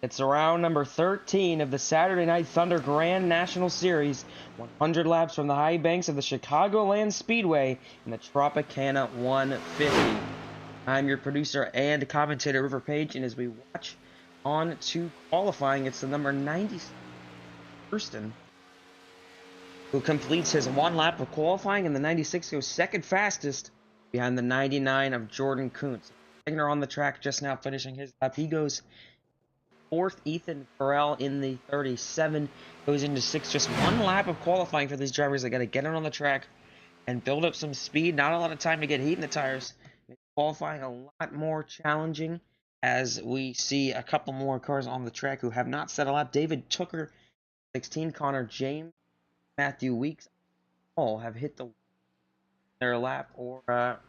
It's round number 13 of the Saturday Night Thunder Grand National Series, 100 laps from the high banks of the Chicagoland Speedway in the Tropicana 150. I'm your producer and commentator, River Page, and as we watch on to qualifying, it's the number 90, Thurston, who completes his one lap of qualifying, and the 96 goes second fastest behind the 99 of Jordan Kuntz. Wagner on the track just now finishing his lap. He goes fourth. Ethan Farrell in the 37 goes into sixth. Just one lap of qualifying for these drivers. They got to get it on the track and build up some speed. Not a lot of time to get heat in the tires. Qualifying a lot more challenging as we see a couple more cars on the track who have not set a lap. David Tooker, 16, Connor James, Matthew Weeks all have hit their lap. Or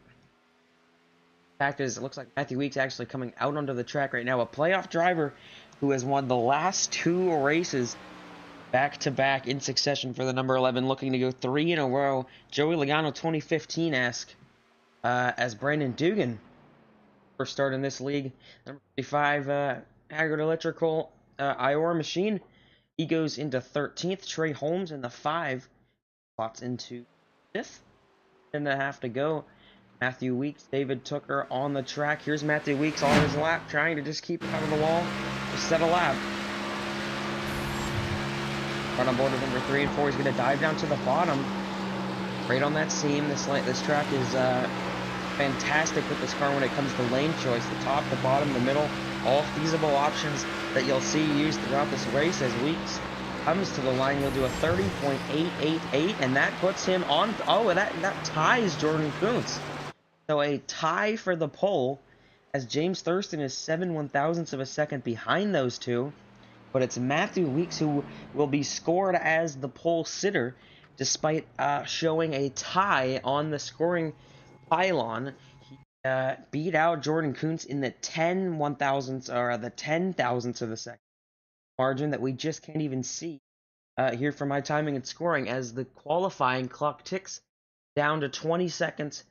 fact is, it looks like Matthew Weeks actually coming out onto the track right now. A playoff driver who has won the last two races back-to-back in succession for the number 11, looking to go 3 in a row. Joey Logano, 2015-esque, as Brandon Dugan first start in this league. Number 55, Haggard Electrical, IORA Machine. He goes into 13th. Trey Holmes in the 5 slots into 5th. 10.5 to go. Matthew Weeks, David Tooker on the track. Here's Matthew Weeks on his lap, trying to just keep out of the wall to set a lap. Right on board with number 3 and 4. He's going to dive down to the bottom, right on that seam. This track is fantastic with this car when it comes to lane choice. The top, the bottom, the middle, all feasible options that you'll see used throughout this race. As Weeks comes to the line, he'll do a 30.888, and that puts him on. Oh, that ties Jordan Kuntz. So a tie for the pole, as James Thurston is 7/1000ths of a second behind those two. But it's Matthew Weeks who will be scored as the pole sitter, despite showing a tie on the scoring pylon. He beat out Jordan Kuntz in the 10/1000ths, or the 10,000ths of a second margin that we just can't even see here from my timing and scoring, as the qualifying clock ticks down to 20 seconds.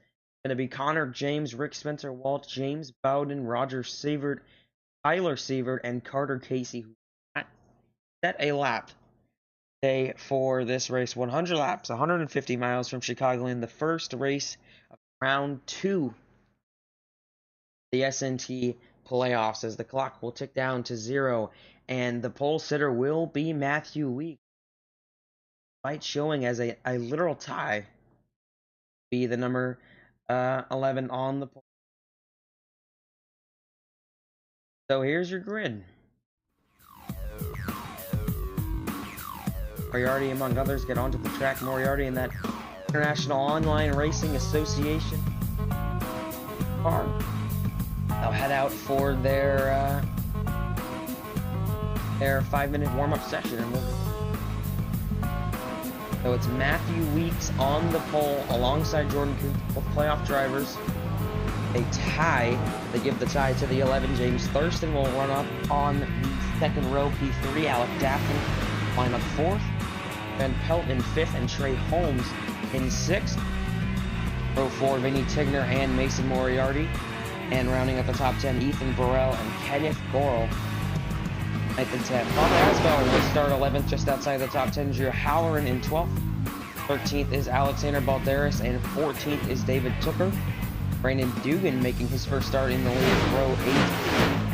Going to be Connor James, Rick Spencer Walt, James Bowden, Roger Sievert, Tyler Sievert, and Carter Casey, who set a lap today for this race. 100 laps, 150 miles from Chicagoland, the first race of round 2, the SNT playoffs, as the clock will tick down to 0, and the pole sitter will be Matthew Weeks, despite showing as a literal tie, be the number 11 on the pole. So here's your grid. Moriarty, among others, get onto the track. Moriarty in that International Online Racing Association car. They'll head out for their 5-minute warm-up session, and so it's Matthew Weeks on the pole alongside Jordan Kuntz, both playoff drivers. A tie. They give the tie to the 11. James Thurston will run up on the second row. P3, Alec Daffin line up 4th. Ben Pelt in 5th, and Trey Holmes in 6th. Row 4, Vinny Tigner and Mason Moriarty. And rounding up the top 10, Ethan Burrell and Kenneth Gorel. 9th and 10th. Bob Asbell will start 11th, just outside the top 10. Drew Halloran in 12th. 13th is Alexander Balderas, and 14th is David Tooker. Brandon Dugan making his first start in the lead, row 8.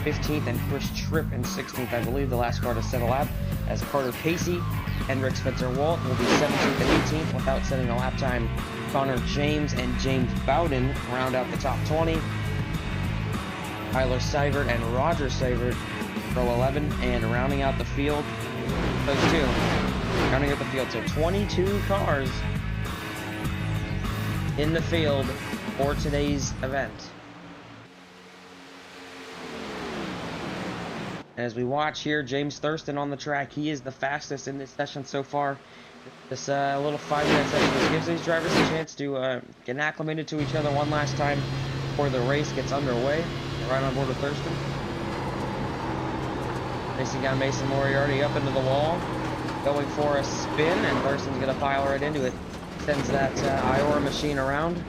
15th, and Chris Tripp in 16th. I believe the last car to set a lap, as Carter Casey and Rick Spencer Walt will be 17th and 18th without setting a lap time. Connor James and James Bowden round out the top 20. Tyler Seivert and Roger Seivert, row 11, and rounding out the field, those two. Rounding out the field, so 22 cars in the field for today's event. As we watch here, James Thurston on the track. He is the fastest in this session so far. This little 5-minute session just gives these drivers a chance to get acclimated to each other one last time before the race gets underway. Right on board with Thurston. Racing down Mason Moriarty up into the wall, going for a spin, and Thurston's going to pile right into it. Sends that IORA machine around.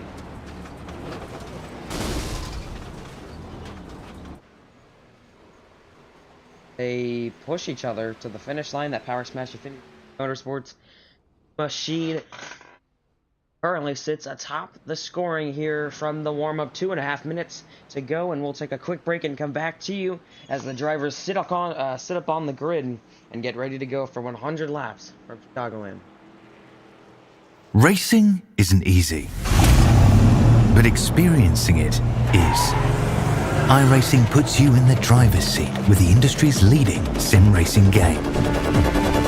they push each other to the finish line. That Power Smash Infinity Motorsports machine currently sits atop the scoring here from the warm-up. 2.5 minutes to go, and we'll take a quick break and come back to you as the drivers sit up on the grid and get ready to go for 100 laps from Chicagoland. Racing isn't easy, but experiencing it is. iRacing puts you in the driver's seat with the industry's leading sim racing game.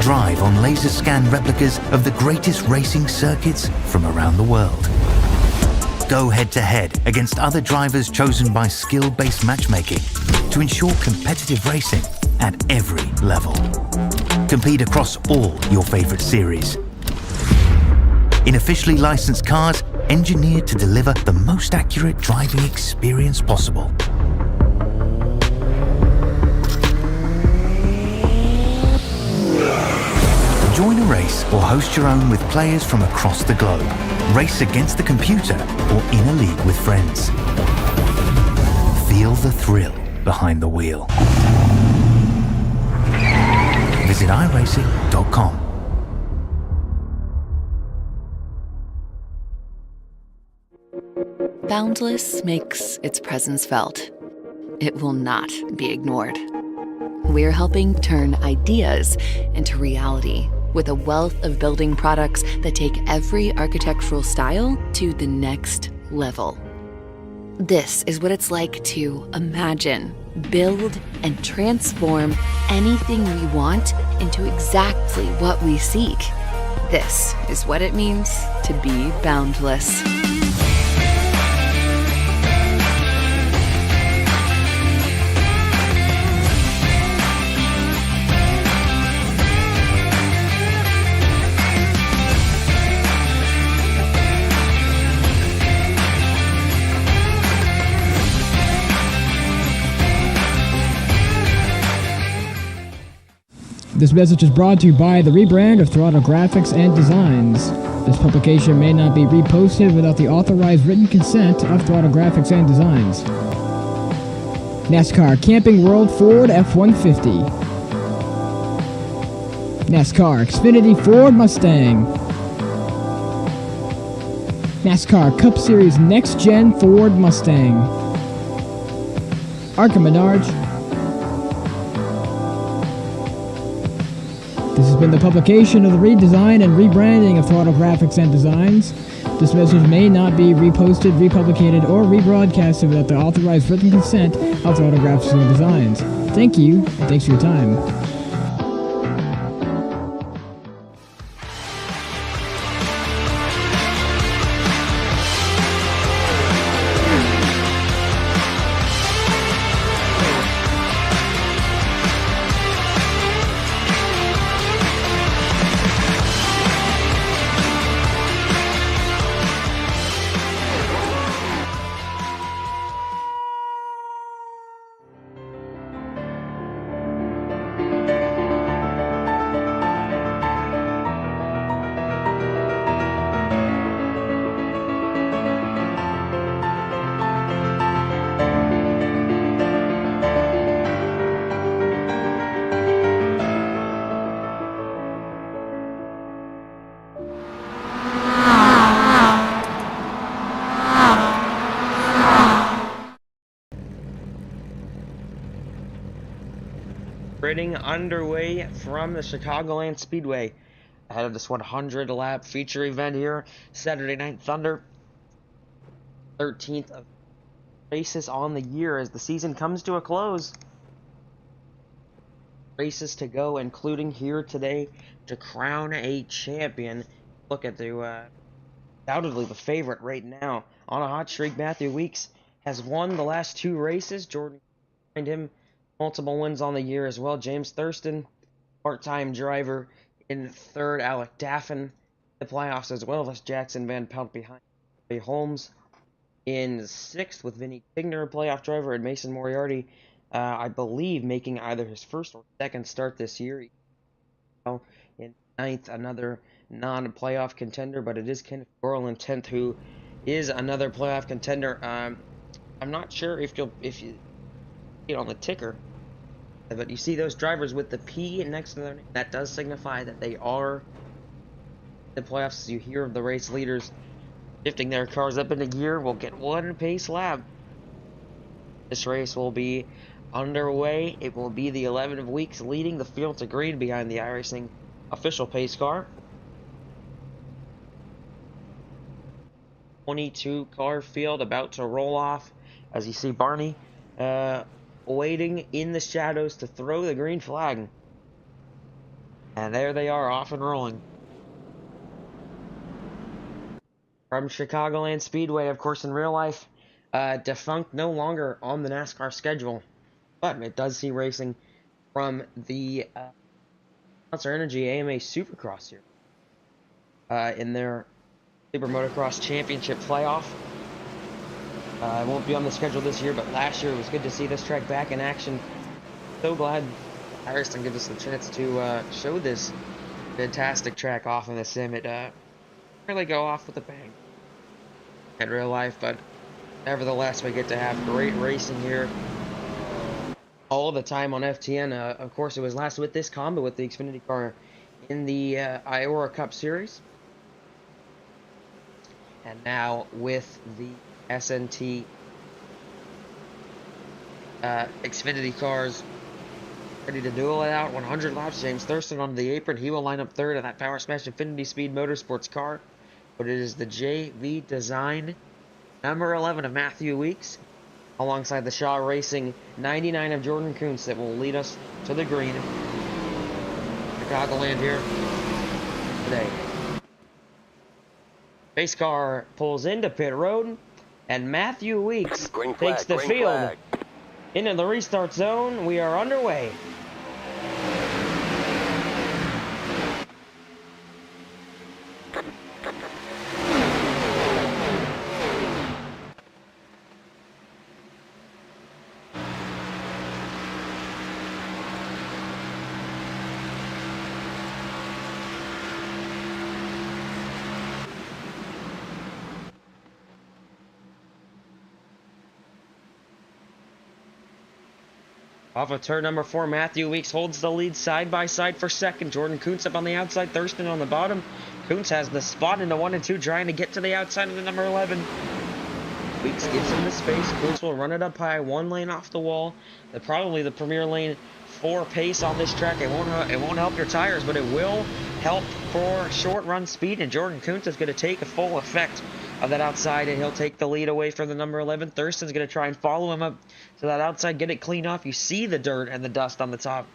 Drive on laser scan replicas of the greatest racing circuits from around the world. Go head-to-head against other drivers chosen by skill-based matchmaking to ensure competitive racing at every level. Compete across all your favorite series. In officially licensed cars, engineered to deliver the most accurate driving experience possible. Join a race or host your own with players from across the globe. Race against the computer or in a league with friends. Feel the thrill behind the wheel. Visit iRacing.com. Boundless makes its presence felt. It will not be ignored. We're helping turn ideas into reality with a wealth of building products that take every architectural style to the next level. This is what it's like to imagine, build, and transform anything we want into exactly what we seek. This is what it means to be boundless. This message is brought to you by the rebrand of Throttle Graphics and Designs. This publication may not be reposted without the authorized written consent of Throttle Graphics and Designs. NASCAR Camping World Ford F-150. NASCAR Xfinity Ford Mustang. NASCAR Cup Series Next-Gen Ford Mustang. Arca Menards. This has been the publication of the redesign and rebranding of Throttle Graphics and Designs. This message may not be reposted, republicated, or rebroadcasted without the authorized written consent of Throttle Graphics and Designs. Thank you, and thanks for your time. Grading underway from the Chicagoland Speedway ahead of this 100 lap feature event here. Saturday Night Thunder, 13th of races on the year as the season comes to a close. Races to go, including here today to crown a champion. Look at the undoubtedly the favorite right now on a hot streak. Matthew Weeks has won the last 2 races. Jordan behind him, multiple wins on the year as well. James Thurston, part-time driver, in 3rd. Alec Daffin, the playoffs as well as Jackson Van Pelt behind Ray Holmes in 6th, with Vinny Tigner, a playoff driver, and Mason Moriarty, I believe, making either his 1st or 2nd start this year. In 9th, another non-playoff contender, but it is Kenneth Gorel in 10th, who is another playoff contender. I'm not sure if you get on the ticker. But you see those drivers with the P next to their name. That does signify that they are in the playoffs. As you hear of the race leaders shifting their cars up into gear, will get one pace lap. This race will be underway. It will be the 11 of weeks leading the field to green behind the iRacing official pace car. 22 car field about to roll off as you see Barney waiting in the shadows to throw the green flag. And there they are, off and rolling. From Chicagoland Speedway, of course, in real life, defunct, no longer on the NASCAR schedule. But it does see racing from the Monster Energy AMA Supercross here in their Super Motocross Championship playoff. It won't be on the schedule this year, but last year it was good to see this track back in action. So glad iRacing gives us the chance to show this fantastic track off in the sim. It really go off with a bang in real life, but nevertheless we get to have great racing here all the time on FTN. Of course, it was last with this combo with the Xfinity car in the IORA Cup Series, and now with the SNT Xfinity cars ready to duel it out. 100 laps. James Thurston on the apron. He will line up third in that Power Smash Infinity Speed Motorsports car. But it is the JV Design number 11 of Matthew Weeks, alongside the Shaw Racing 99 of Jordan Kuntz, that will lead us to the green. Chicagoland here today. Pace car pulls into pit road, and Matthew Weeks takes the field into the restart zone. We are underway. Off of turn number 4, Matthew Weeks holds the lead side by side for second. Jordan Kuntz up on the outside, Thurston on the bottom. Kuntz has the spot into 1 and 2, trying to get to the outside of the number 11. Weeks gives him the space. Kuntz will run it up high, 1 lane off the wall. Probably the premier lane for pace on this track. It won't help your tires, but it will help for short run speed. And Jordan Kuntz is going to take a full effect of that outside, and he'll take the lead away from the number 11. Thurston's going to try and follow him up to that outside, get it clean off. You see the dirt and the dust on the top.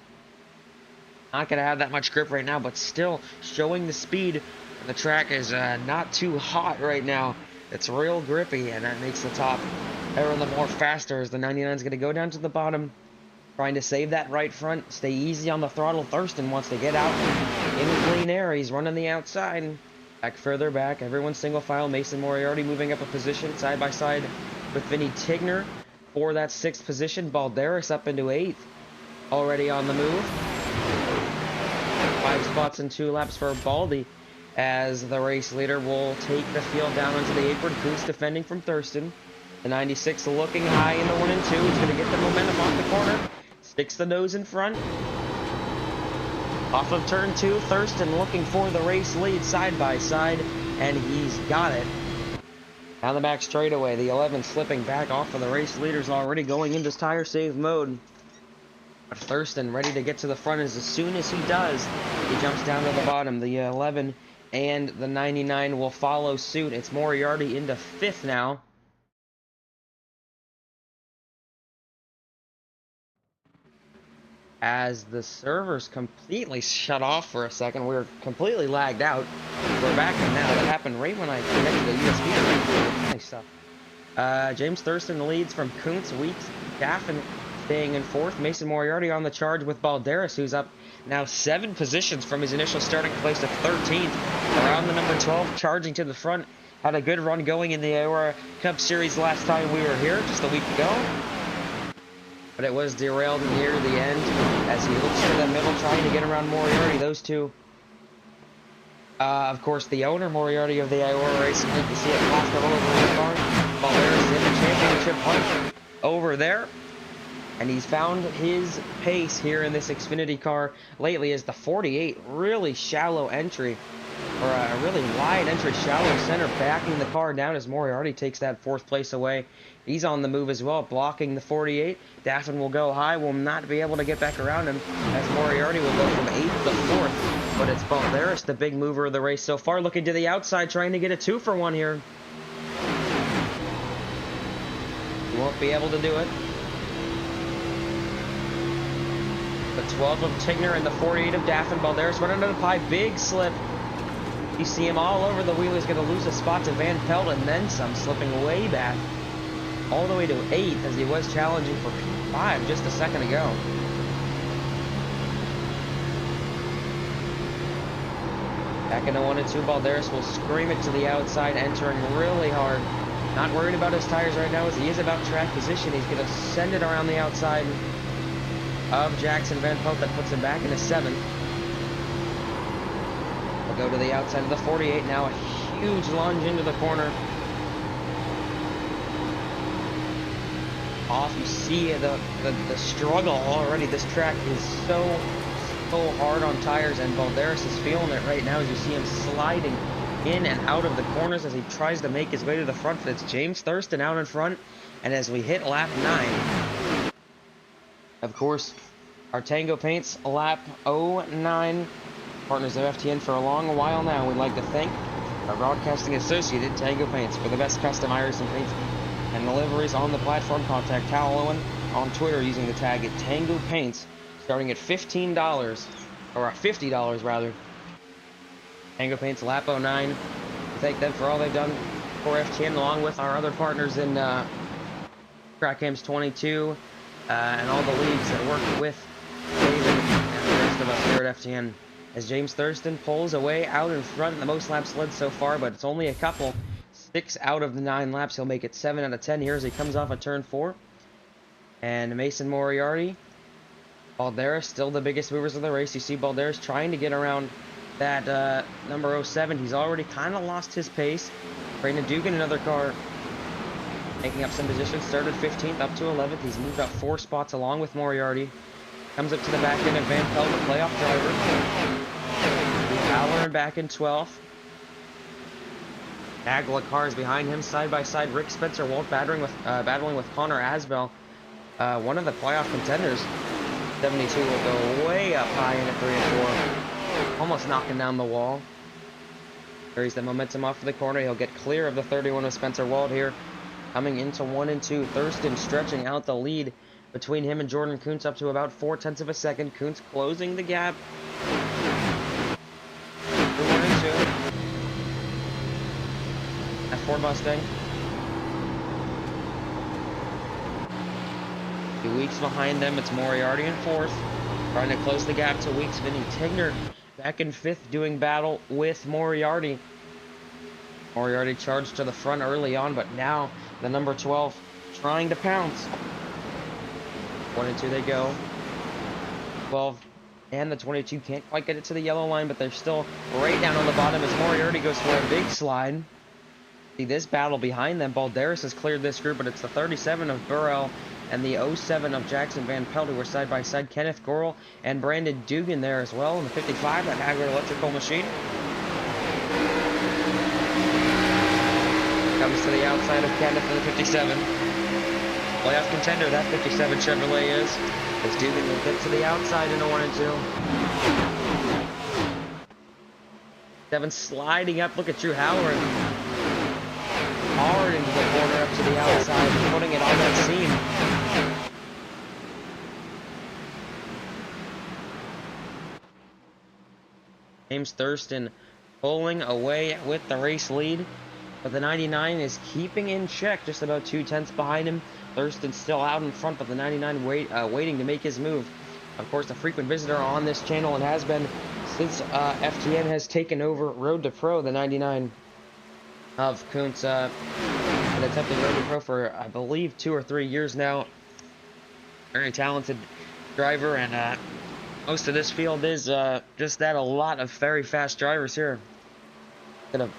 Not going to have that much grip right now, but still showing the speed. The track is not too hot right now. It's real grippy, and that makes the top ever the more faster as the 99 is going to go down to the bottom, trying to save that right front. Stay easy on the throttle. Thurston wants to get out in clean air. He's running the outside. Back further back, everyone's single file. Mason Moriarty moving up a position side by side with Vinny Tigner for that 6th position. Balderas up into 8th, already on the move. 5 spots and 2 laps for Baldy, as the race leader will take the field down onto the apron. Kuntz defending from Thurston. The 96 looking high into 1 and 2. He's going to get the momentum off the corner. Sticks the nose in front. Off of turn 2, Thurston looking for the race lead side by side, and he's got it. Down the back straightaway, the 11 slipping back off of the race leaders, already going into tire save mode. But Thurston ready to get to the front, as soon as he does, he jumps down to the bottom. The 11 and the 99 will follow suit. It's Moriarty into 5th now. As the servers completely shut off for a second. We were completely lagged out. We're back in now. That happened right when I connected the USB. Nice stuff. James Thurston leads from Kuntz, Weeks, Gaffin staying in 4th. Mason Moriarty on the charge with Balderas, who's up now 7 positions from his initial starting place of 13th. Around the number 12, charging to the front. Had a good run going in the IORA Cup Series last time we were here, just a week ago. But it was derailed near the end as he looks for the middle, trying to get around Moriarty. Those two, of course, the owner, Moriarty, of the IORA Racing. You can see it plastered all over the car. Balderas in the championship hunt over there. And he's found his pace here in this Xfinity car lately as the 48, really shallow entry, or a really wide entry, shallow center, backing the car down as Moriarty takes that 4th place away. He's on the move as well, blocking the 48. Daffin will go high, will not be able to get back around him, as Moriarty will go from 8th to 4th. But it's Balderas, the big mover of the race so far, looking to the outside, trying to get a 2-for-1 here. He won't be able to do it. The 12 of Tigner and the 48 of Daffin. Balderas running under the pie, big slip. You see him all over the wheel. He's going to lose a spot to Van Pelt and then some, slipping way back all the way to 8th as he was challenging for 5 just a second ago. Back into 1 and 2, Balderas will scream it to the outside, entering really hard. Not worried about his tires right now as he is about track position. He's going to send it around the outside of Jackson Van Pelt. That puts him back into 7th. We'll go to the outside of the 48 now. A huge lunge into the corner. Off, you see the struggle already. This track is so hard on tires, and Balderas is feeling it right now as you see him sliding in and out of the corners as he tries to make his way to the front. But it's James Thurston out in front, and as we hit lap 9, of course, our Tango Paints lap 09, partners of FTN for a long while now. We'd like to thank our broadcasting associated Tango Paints for the best custom iRacing paints and deliveries on the platform. Contact Cal Owen on Twitter using the tag at Tango Paints, starting at $15, or $50 rather. Tango Paints lap 09. We thank them for all they've done for FTN, along with our other partners in Track Games 22 and all the leagues that work with David and the rest of us here at FTN. As James Thurston pulls away out in front, the most laps led so far, but it's only a couple. 6 out of the 9 laps. He'll make it 7 out of 10 here as he comes off of turn 4. And Mason Moriarty, Balderas, still the biggest movers of the race. You see Balderas trying to get around that number 07. He's already kind of lost his pace. Brandon Dugan, another car, making up some positions. Started 15th up to 11th. He's moved up 4 spots along with Moriarty. Comes up to the back end of Van Pelt, the playoff driver. Halloran back in 12th. Agla cars behind him, side by side. Rick Spencer Walt battling with Connor Asbell, one of the playoff contenders. 72 will go way up high in at 3 and 4, almost knocking down the wall. Carries the momentum off of the corner. He'll get clear of the 31 of Spencer Walt here, coming into 1 and 2. Thurston stretching out the lead between him and Jordan Kuntz up to about 0.4 of a second. Kuntz closing the gap. 1 and 2. At Ford Mustang. 2 Weeks behind them, it's Moriarty in 4th. Trying to close the gap to Weeks. Vinny Tigner back in 5th, doing battle with Moriarty. Moriarty charged to the front early on, but now the number 12 trying to pounce. 1 and 2 they go. 12 and the 22 can't quite get it to the yellow line, but they're still right down on the bottom as Moriarty goes for a big slide. See this battle behind them. Balderas has cleared this group, but it's the 37 of Burrell and the 07 of Jackson Van Pelt who were side by side. Kenneth Gorel and Brandon Dugan there as well in the 55, that Haggard electrical machine. Comes to the outside of Kenneth in the 57. Playoff contender that 57 Chevrolet is. As Dugan will get to the outside into 1 and 2. 7 sliding up. Look at Drew Howard. Hard into the corner up to the outside, putting it on that seam. James Thurston pulling away with the race lead, but the 99 is keeping in check, just about 0.2 behind him. Thurston's still out in front, but the 99 waiting to make his move. Of course, a frequent visitor on this channel and has been since FTN has taken over Road to Pro, the 99 of Kuntz. Been attempting Road to Pro for, I believe, 2 or 3 years now. Very talented driver, and most of this field is just that, a lot of very fast drivers here. Gonna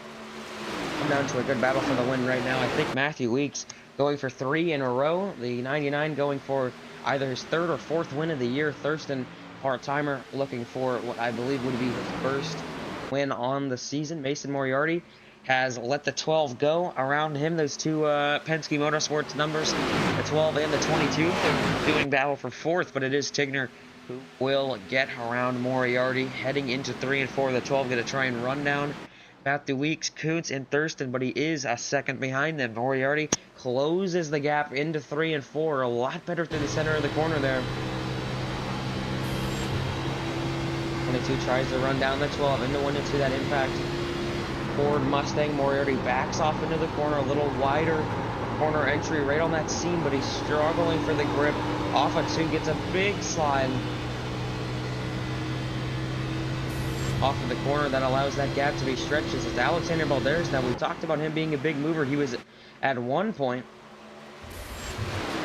come down to a good battle for the win right now. I think Matthew Weeks going for 3 in a row. The 99 going for either his 3rd or 4th win of the year. Thurston, part-timer, looking for what I believe would be his first win on the season. Mason Moriarty has let the 12 go around him. Those two Penske Motorsports numbers, the 12 and the 22, doing battle for 4th, but it is Tigner who will get around Moriarty. Heading into 3 and 4, the 12 going to try and run down Matthew Weeks, Kuntz, and Thurston, but he is a second behind them. Moriarty closes the gap into 3 and 4, a lot better through the center of the corner there. 22 tries to run down the 12 into 1 and 2, that impact Ford Mustang. Moriarty backs off into the corner, a little wider corner entry right on that seam, but he's struggling for the grip. Off of 2, gets a big slide off of the corner that allows that gap to be stretched. This is Alexander Balderas. Now, we talked about him being a big mover. He was at one point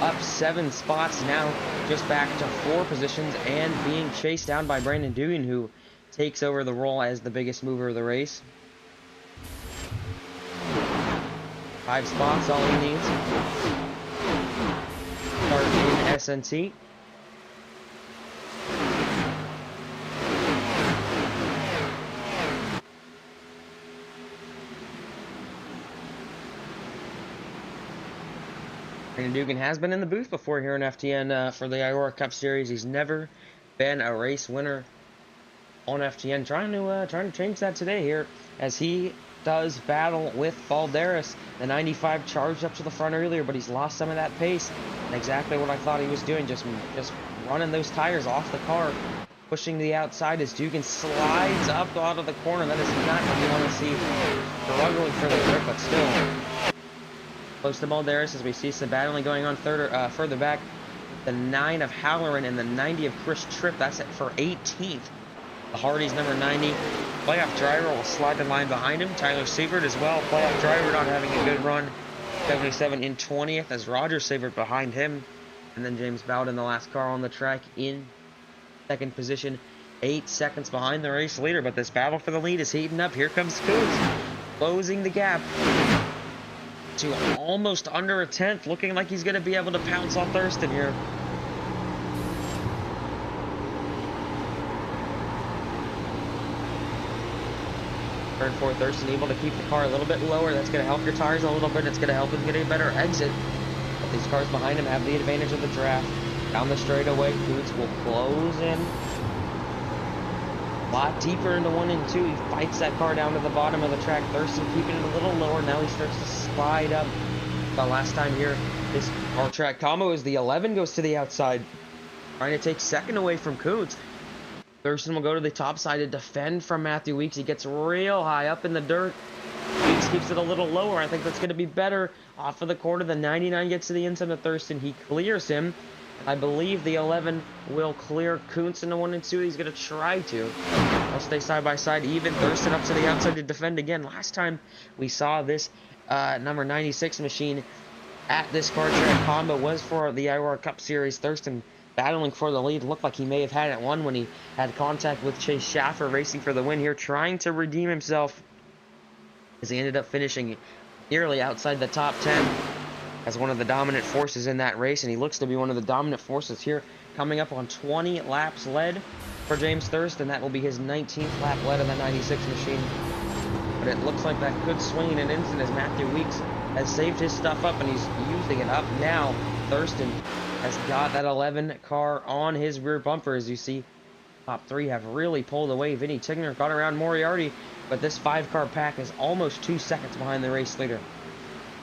up 7 spots, now just back to 4 positions and being chased down by Brandon Dugan, who takes over the role as the biggest mover of the race. 5 spots, all he needs. Start in SNT. Brandon Dugan has been in the booth before here in FTN for the IORA Cup Series. He's never been a race winner on FTN. Trying to change that today here as he does battle with Balderas. The 95 charged up to the front earlier, but he's lost some of that pace. And exactly what I thought he was doing, just running those tires off the car, pushing the outside as Dugan slides up out of the corner. That is not what you want to see. Struggling for the grip, but still close to Balderas as we see some battling going on further back. The 9 of Halloran and the 90 of Chris Tripp. That's it for 18th. The Hardy's number 90. Playoff driver will slide the line behind him. Tyler Sievert as well. Playoff driver not having a good run. 77 in 20th as Roger Sievert behind him. And then James Bowden, the last car on the track, in 2nd position. 8 seconds behind the race leader. But this battle for the lead is heating up. Here comes Kuntz, closing the gap to almost under a 10th. Looking like he's going to be able to pounce on Thurston here. Turn 4, Thurston able to keep the car a little bit lower. That's going to help your tires a little bit. It's going to help him get a better exit. But these cars behind him have the advantage of the draft. Down the straightaway, Kuntz will close in. A lot deeper into 1 and 2. He fights that car down to the bottom of the track. Thurston keeping it a little lower. Now he starts to slide up. The last time here, this car track combo is the 11 goes to the outside, trying to take 2nd away from Kuntz. Thurston will go to the top side to defend from Matthew Weeks. He gets real high up in the dirt. Weeks keeps it a little lower. I think that's going to be better. Off of the corner, the 99 gets to the inside of Thurston. He clears him. I believe the 11 will clear Kuntz in the 1 and 2. He's going to try to. They'll stay side by side even. Thurston up to the outside to defend again. Last time we saw this number 96 machine at this car track combo was for the IORA Cup Series. Thurston battling for the lead. Looked like he may have had it won when he had contact with Chase Schaffer, racing for the win here, trying to redeem himself as he ended up finishing nearly outside the top 10 as one of the dominant forces in that race, and he looks to be one of the dominant forces here, coming up on 20 laps led for James Thurston. That will be his 19th lap led of the 96 machine, but it looks like that could swing in an instant as Matthew Weeks has saved his stuff up and he's using it up now. Thurston has got that 11 car on his rear bumper. As you see, top 3 have really pulled away. Vinny Tigner got around Moriarty, but this 5-car pack is almost 2 seconds behind the race leader,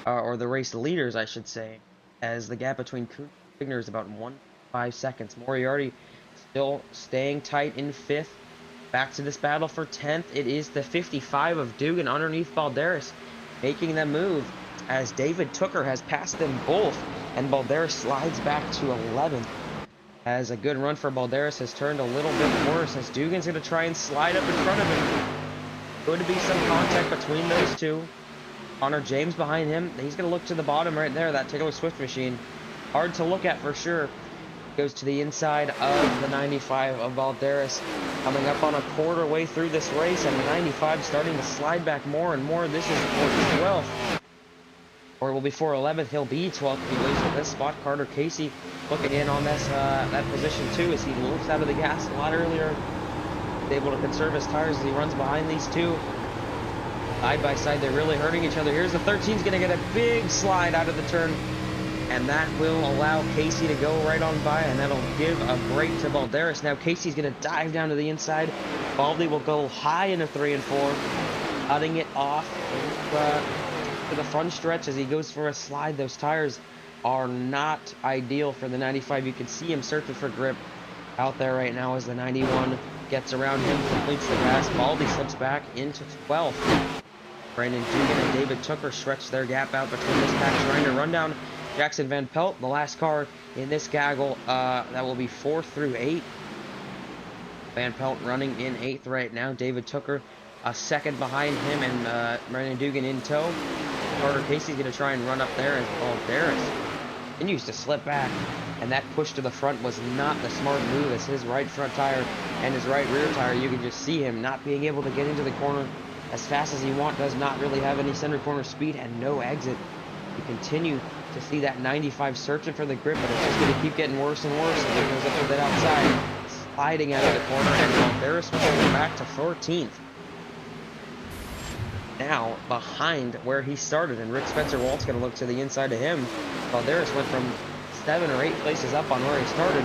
or the race leaders, I should say, as the gap between Kuntz and Tigner is about 1.5 seconds. Moriarty still staying tight in 5th. Back to this battle for 10th. It is the 55 of Dugan underneath Balderas, making them move as David Tooker has passed them both, and Balderas slides back to 11th. As a good run for Balderas has turned a little bit worse as Dugan's going to try and slide up in front of him. Going to be some contact between those two. Connor James behind him. He's going to look to the bottom right there, that Taylor Swift machine. Hard to look at for sure. Goes to the inside of the 95 of Balderas. Coming up on a quarter way through this race, and the 95 starting to slide back more and more. This is for 12th. or will be 411th. He'll be 12th if he leaves with this spot. Carter Casey looking in on this that position too as he lifts out of the gas a lot earlier. He's able to conserve his tires as he runs behind these two. Side by side, they're really hurting each other. Here's the 13's going to get a big slide out of the turn, and that will allow Casey to go right on by, and that'll give a break to Balderas. Now Casey's going to dive down to the inside. Baldy will go high into 3 and 4, cutting it off to the front stretch as he goes for a slide. Those tires are not ideal for the 95. You can see him searching for grip out there right now as the 91 gets around him, completes the pass. Baldy slips back into 12th. Brandon Dugan and David Tooker stretch their gap out between this pack, trying to run down Jackson Van Pelt, the last car in this gaggle. That will be 4 through 8. Van Pelt running in 8th right now. David Tooker a second behind him, and Brandon Dugan in tow. Carter Casey's going to try and run up there as Balderas continues to slip back, and that push to the front was not the smart move as his right front tire and his right rear tire, you can just see him not being able to get into the corner as fast as he wants, does not really have any center corner speed and no exit. You continue to see that 95 searching for the grip, but it's just going to keep getting worse and worse as it goes up to that outside, sliding out of the corner, and Balderas will go back to 14th. Now behind where he started, and Rick Spencer Walt's going to look to the inside of him. Balderas went from 7 or 8 places up on where he started.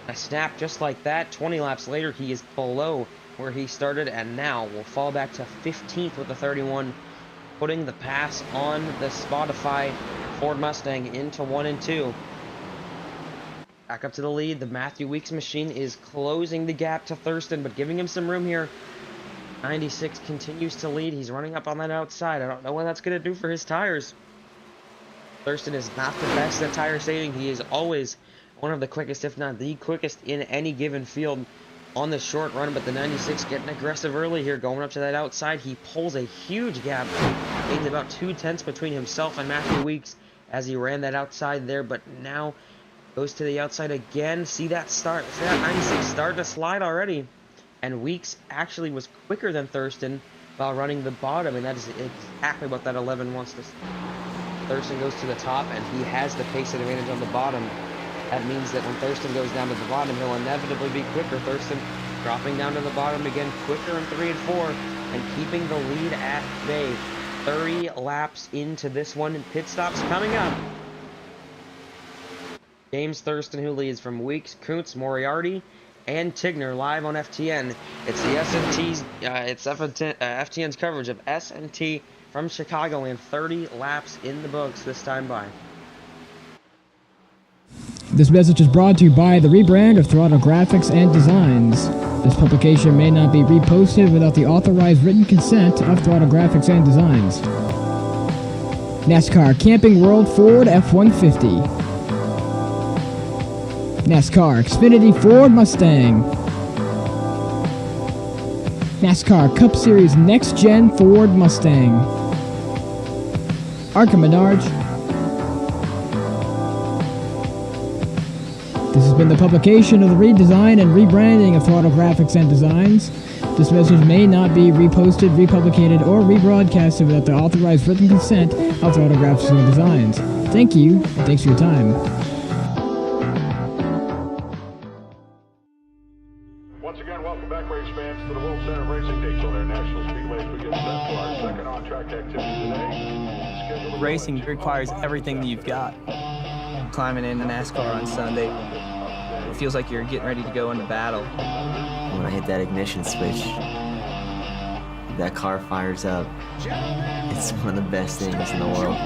A snap just like that. 20 laps later, he is below where he started, and now will fall back to 15th with the 31, putting the pass on the Spotify Ford Mustang into 1 and 2. Back up to the lead. The Matthew Weeks machine is closing the gap to Thurston, but giving him some room here. 96 continues to lead. He's running up on that outside. I don't know what that's going to do for his tires. Thurston is not the best at tire saving. He is always one of the quickest, if not the quickest, in any given field on the short run, but the 96 getting aggressive early here, going up to that outside. He pulls a huge gap, gains about 2/10 between himself and Matthew Weeks as he ran that outside there, but now goes to the outside again. See that start? See that 96 starting to slide already, and Weeks actually was quicker than Thurston while running the bottom, and that is exactly what that 11 wants to. Thurston goes to the top, and he has the pace advantage on the bottom. That means that when Thurston goes down to the bottom, he'll inevitably be quicker. Thurston dropping down to the bottom again, quicker in 3 and 4, and keeping the lead at bay. 30 laps into this one, and pit stops coming up. James Thurston, who leads from Weeks, Kuntz, Moriarty, and Tigner live on FTN. It's the S&T's, FTN's coverage of S&T from Chicagoland. 30 laps in the books this time by. This message is brought to you by the rebrand of Throttle Graphics and Designs. This publication may not be reposted without the authorized written consent of Throttle Graphics and Designs. NASCAR Camping World Ford F-150. NASCAR Xfinity Ford Mustang. NASCAR Cup Series Next-Gen Ford Mustang. Arca Menards. This has been the publication of the redesign and rebranding of Throttle Graphics and Designs. This message may not be reposted, republicated, or rebroadcasted without the authorized written consent of Throttle Graphics and Designs. Thank you, and thanks for your time. Once again, welcome back, race fans, to the World Center of Racing, Daytona National Speedway, as we get set for our second on-track activity today. Racing requires everything that you've got. Climbing into NASCAR on Sunday, it feels like you're getting ready to go into battle. When I hit that ignition switch, that car fires up. It's one of the best things in the world.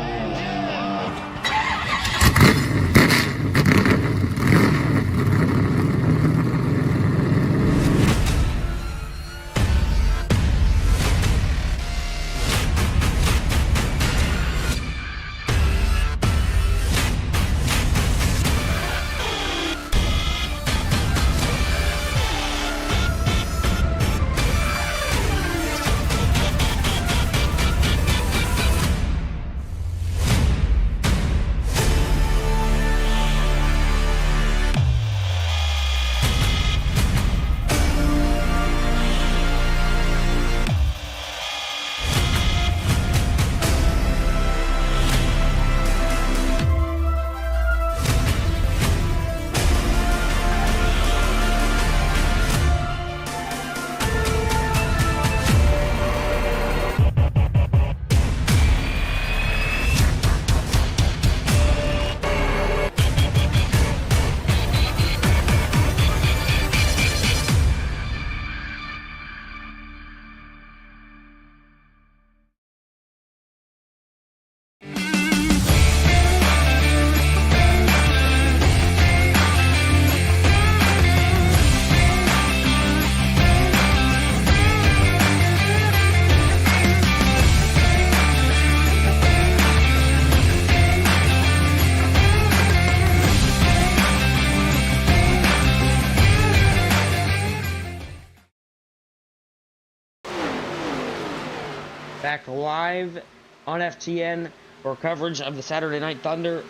Back live on FTN for coverage of the Saturday Night Thunder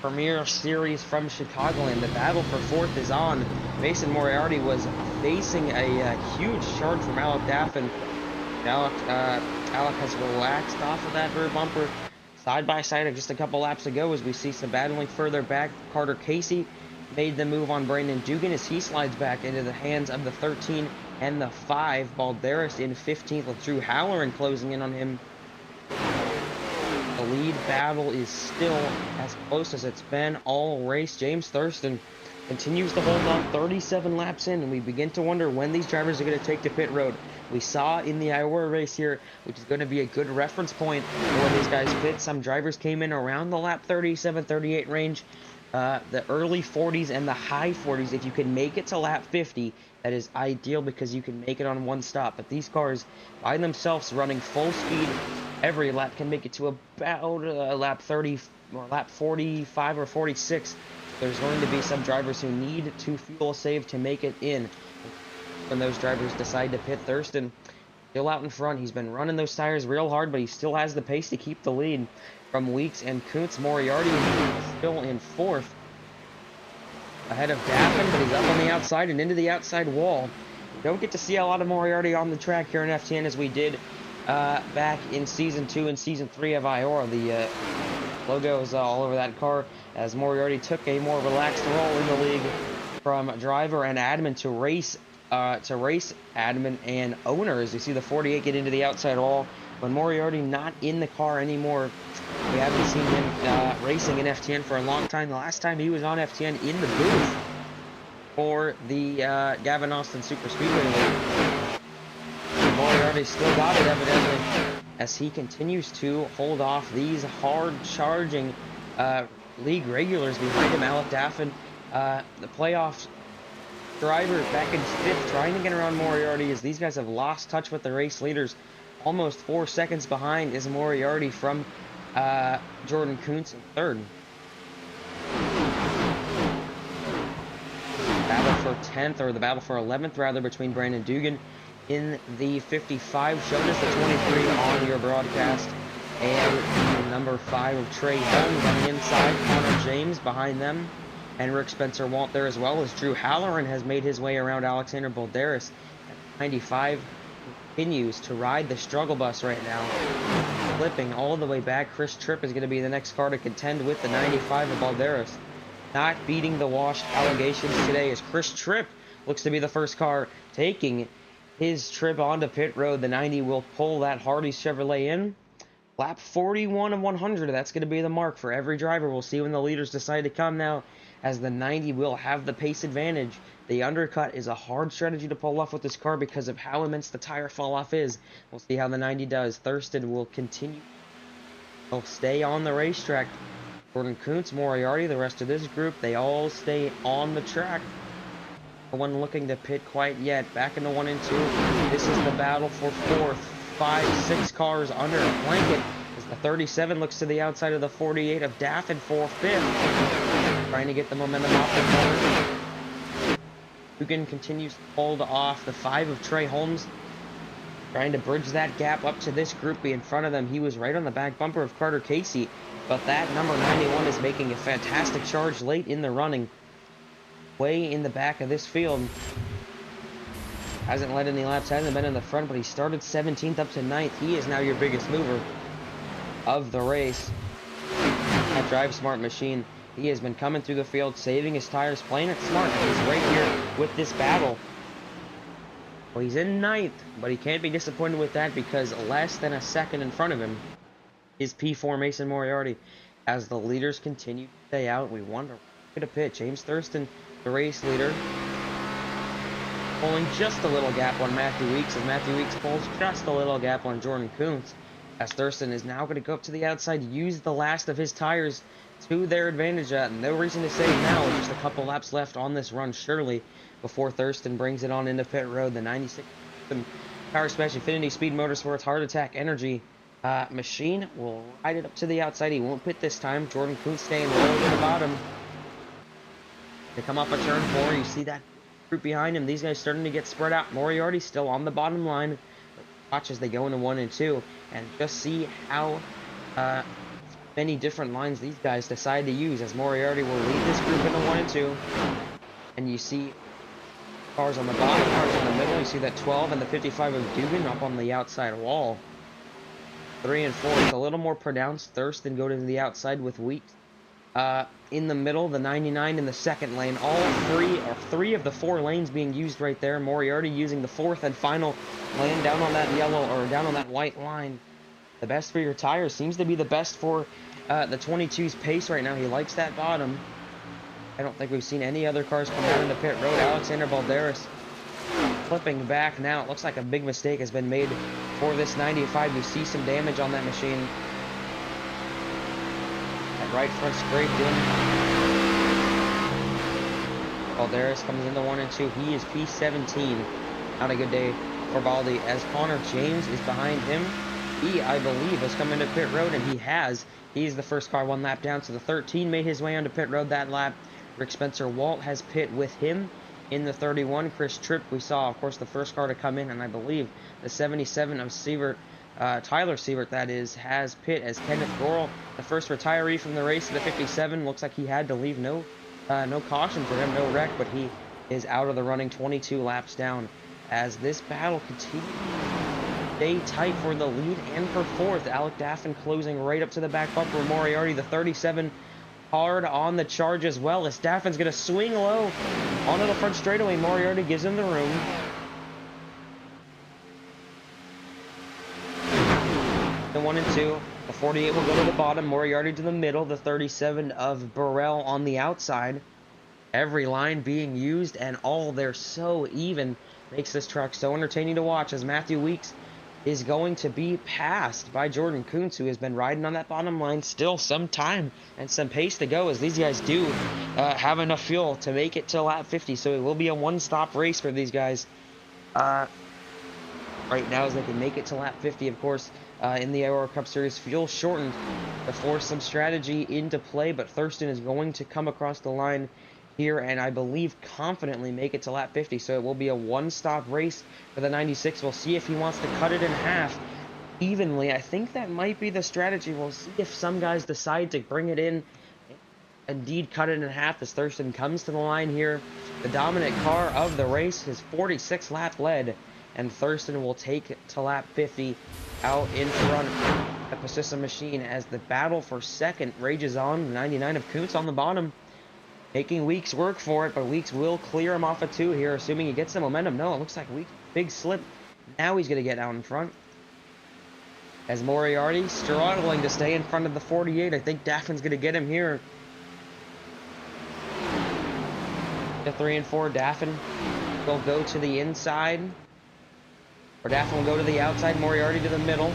Premier Series from Chicagoland. The battle for fourth is on. Mason Moriarty was facing a huge charge from Alec Daffin. Alec has relaxed off of that rear bumper. Side by side just a couple laps ago as we see some battling further back. Carter Casey made the move on Brandon Dugan as he slides back into the hands of the 13 and the 5. Balderas in 15th with Drew Halloran closing in on him. The lead battle is still as close as it's been all race. James Thurston continues to hold on 37 laps in, and we begin to wonder when these drivers are going to take to pit road. We saw in the IORA race here, which is going to be a good reference point when these guys pit. Some drivers came in around the lap 37, 38 range. The early 40s and the high 40s. If you can make it to lap 50, that is ideal because you can make it on one stop. But these cars, by themselves, running full speed every lap, can make it to about lap 30 or lap 45 or 46. There's going to be some drivers who need to fuel save to make it in. When those drivers decide to pit, Thurston still out in front. He's been running those tires real hard, but he still has the pace to keep the lead from Weeks and Kuntz. Moriarty still in fourth, ahead of Daffin, but he's up on the outside and into the outside wall. We don't get to see a lot of Moriarty on the track here in FTN as we did back in Season 2 and Season 3 of IORA. The logo is all over that car as Moriarty took a more relaxed role in the league from driver and admin to race admin and owner. As you see the 48 get into the outside wall, but Moriarty not in the car anymore. We haven't seen him racing in FTN for a long time. The last time he was on FTN in the booth for the Gavin Austin SuperSpeedway League. Moriarty still got it, evidently, as he continues to hold off these hard-charging league regulars behind him. Alec Daffin, the playoff driver, back in 5th, trying to get around Moriarty as these guys have lost touch with the race leaders. Almost 4 seconds behind is Moriarty from Jordan Kuntz in 3rd. Battle for 10th, or the battle for 11th rather, between Brandon Dugan in the 55, showed us the 23 on your broadcast, and the number 5 of Trey Holmes on the inside. Connor James behind them, and Rick Spencer Walt there as well, as Drew Halloran has made his way around Alexander Balderas. 95 continues to ride the struggle bus right now, flipping all the way back. Chris Tripp is going to be the next car to contend with the 95 of Balderas. Not beating the washed allegations today as Chris Tripp looks to be the first car taking his trip onto pit road. The 90 will pull that Hardee's Chevrolet in. Lap 41 of 100, that's going to be the mark for every driver. We'll see when the leaders decide to come now, as the 90 will have the pace advantage. The undercut is a hard strategy to pull off with this car because of how immense the tire fall off is. We'll see how the 90 does. Thurston will continue. He'll stay on the racetrack. Jordan Kuntz, Moriarty, the rest of this group, they all stay on the track. No one looking to pit quite yet. Back into 1 and 2. This is the battle for 4th. 5, 6 cars under a blanket as the 37 looks to the outside of the 48 of Daffin for 5th. Trying to get the momentum off the corner. Dugan continues to hold off the 5 of Trey Holmes. Trying to bridge that gap up to this group in front of them. He was right on the back bumper of Carter Casey, but that number 91 is making a fantastic charge late in the running. Way in the back of this field. Hasn't led any laps, hasn't been in the front, but he started 17th up to 9th. He is now your biggest mover of the race. That Drive Smart machine. He has been coming through the field, saving his tires, playing it smart. He's right here with this battle. Well, he's in 9th, but he can't be disappointed with that because less than a second in front of him is P4 Mason Moriarty. As the leaders continue to stay out, we wonder who's going to pit. James Thurston, the race leader, pulling just a little gap on Matthew Weeks, as Matthew Weeks pulls just a little gap on Jordan Kuntz, as Thurston is now going to go up to the outside, use the last of his tires to their advantage. No reason to save now, just a couple laps left on this run surely before Thurston brings it on into pit road. The 96 Power Smash Infinity Speed Motorsports Heart Attack Energy machine will ride it up to the outside. He won't pit this time. Jordan Kuntz staying low to the bottom. They come off a turn 4, you see that group behind him. These guys starting to get spread out. Moriarty still on the bottom line. watch as they go into 1 and 2 and just see how many different lines these guys decide to use, as Moriarty will lead this group into 1 and 2. And you see cars on the bottom, cars in the middle. You see that 12 and the 55 of Dugan up on the outside wall. 3 and 4 is a little more pronounced. Thurston go to the outside with Weeks. In the middle, the 99 in the second lane. All three of the 4 lanes being used right there. Moriarty using the 4th and final lane down on that yellow, or down on that white line. The best for your tires seems to be the best for the 22's pace right now. He likes that bottom. I don't think we've seen any other cars come out into pit road. Alexander Balderas flipping back now. It looks like a big mistake has been made for this 95. You see some damage on that machine. That right front scraped in. Balderas comes into 1 and 2. He is P17. Not a good day for Baldy, as Connor James is behind him. He, I believe, has come into pit road, and he has. He's the first car 1 lap down, so the 13 made his way onto pit road that lap. Rick Spencer Walt has pit with him in the 31. Chris Tripp, we saw, of course, the first car to come in, and I believe the 77 of Sievert, Tyler Sievert, that is, has pit as Kenneth Gorel, the first retiree from the race. The 57 looks like he had to leave. No caution for him, no wreck, but he is out of the running, 22 laps down, as this battle continues. Stay tight for the lead and for 4th. Alec Daffin closing right up to the back bumper. Moriarty, the 37, hard on the charge as well, as Daffin's going to swing low onto the front straightaway. Moriarty gives him the room. The 1 and 2. The 48 will go to the bottom. Moriarty to the middle. The 37 of Burrell on the outside. Every line being used, and all they're so even. Makes this track so entertaining to watch, as Matthew Weeks is going to be passed by Jordan Kuntz, who has been riding on that bottom line. Still some time and some pace to go, as these guys do have enough fuel to make it to lap 50, so it will be a one-stop race for these guys right now, as they can make it to lap 50. Of course, in the IORA Cup Series, fuel shortened to force some strategy into play, but Thurston is going to come across the line here, and I believe confidently make it to lap 50, so it will be a one-stop race for the 96. We'll see if he wants to cut it in half evenly. I think that might be the strategy. We'll see if some guys decide to bring it in, indeed cut it in half, as Thurston comes to the line here. The dominant car of the race, his 46 lap lead, and Thurston will take it to lap 50 out in front of the Pasissa machine, as the battle for second rages on. The 99 of Kuntz on the bottom, making Weeks work for it, but Weeks will clear him off a 2 here, assuming he gets the momentum. No, it looks like Weeks, big slip. Now he's going to get out in front, as Moriarty struggling to stay in front of the 48. I think Daffin's going to get him here. The 3 and 4, Daffin will go to the inside, or Daffin will go to the outside. Moriarty to the middle,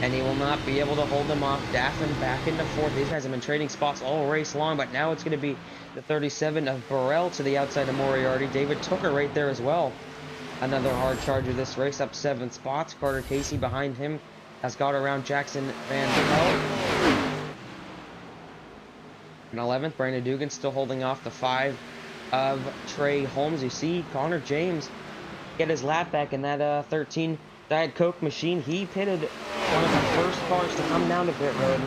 and he will not be able to hold them off. Daffin back into 4th. These guys have been trading spots all race long, but now it's going to be the 37 of Burrell to the outside of Moriarty. David Tooker right there as well. Another hard charger this race, up 7 spots. Carter Casey behind him has got around Jackson Van Pelt. In 11th, Brandon Dugan still holding off the 5 of Trey Holmes. You see Connor James get his lap back in that 13 Diet Coke machine. He pitted one of the first cars to come down to pit road,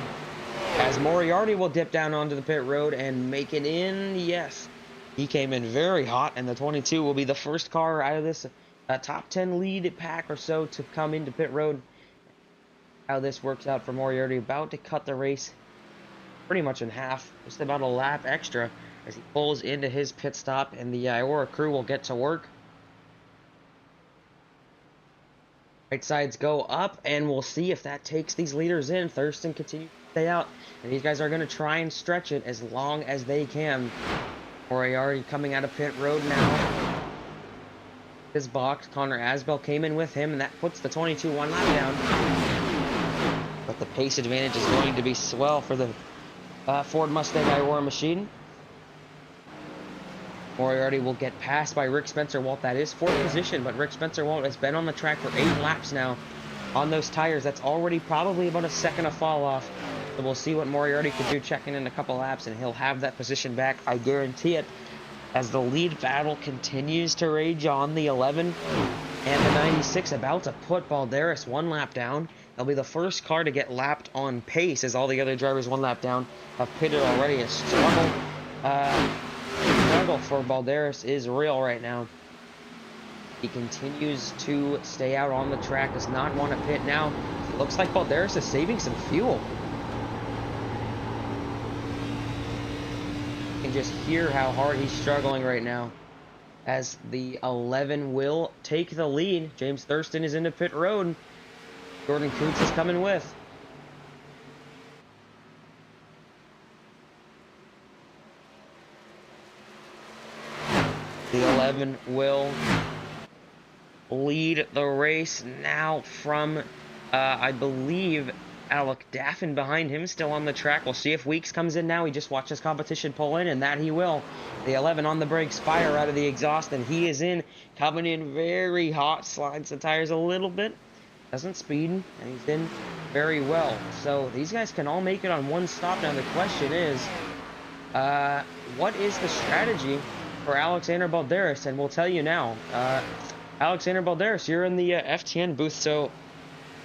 as Moriarty will dip down onto the pit road and make it in. Yes, he came in very hot, and the 22 will be the first car out of this top 10 lead pack or so to come into pit road. How this works out for Moriarty, about to cut the race pretty much in half, just about a lap extra, as he pulls into his pit stop, and the IORA crew will get to work. Right sides go up, and we'll see if that takes these leaders in. Thurston continues to stay out, and these guys are going to try and stretch it as long as they can. Moriarty coming out of pit road now. His box, Connor Asbell came in with him, and that puts the 22 1 lap down. But the pace advantage is going to be swell for the Ford Mustang IORA machine. Moriarty will get passed by Rick Spencer Walt. That is 4th position, but Rick Spencer Walt has been on the track for 8 laps now on those tires. That's already probably about a second of fall off. So we'll see what Moriarty can do checking in a couple laps, and he'll have that position back, I guarantee it, as the lead battle continues to rage on. The 11 And the 96 about to put Balderas 1 lap down. He'll be the first car to get lapped on pace, as all the other drivers 1 lap down have pitted already. A struggle for Balderas is real right now. He continues to stay out on the track, does not want to pit now. It looks like Balderas is saving some fuel. You can just hear how hard he's struggling right now, as the 11 will take the lead. James Thurston is into pit road. Jordan Kuntz is coming with. The 11 will lead the race now from, I believe, Alec Daffin behind him, still on the track. We'll see if Weeks comes in now. He just watched his competition pull in, and that he will. The 11 on the brakes, fire out of the exhaust, and he is in. Coming in very hot, slides the tires a little bit. Doesn't speed, and he's in very well. So these guys can all make it on 1 stop. Now the question is, what is the strategy for Alexander Balderas? And we'll tell you now. Alexander Balderas, you're in the FTN booth, so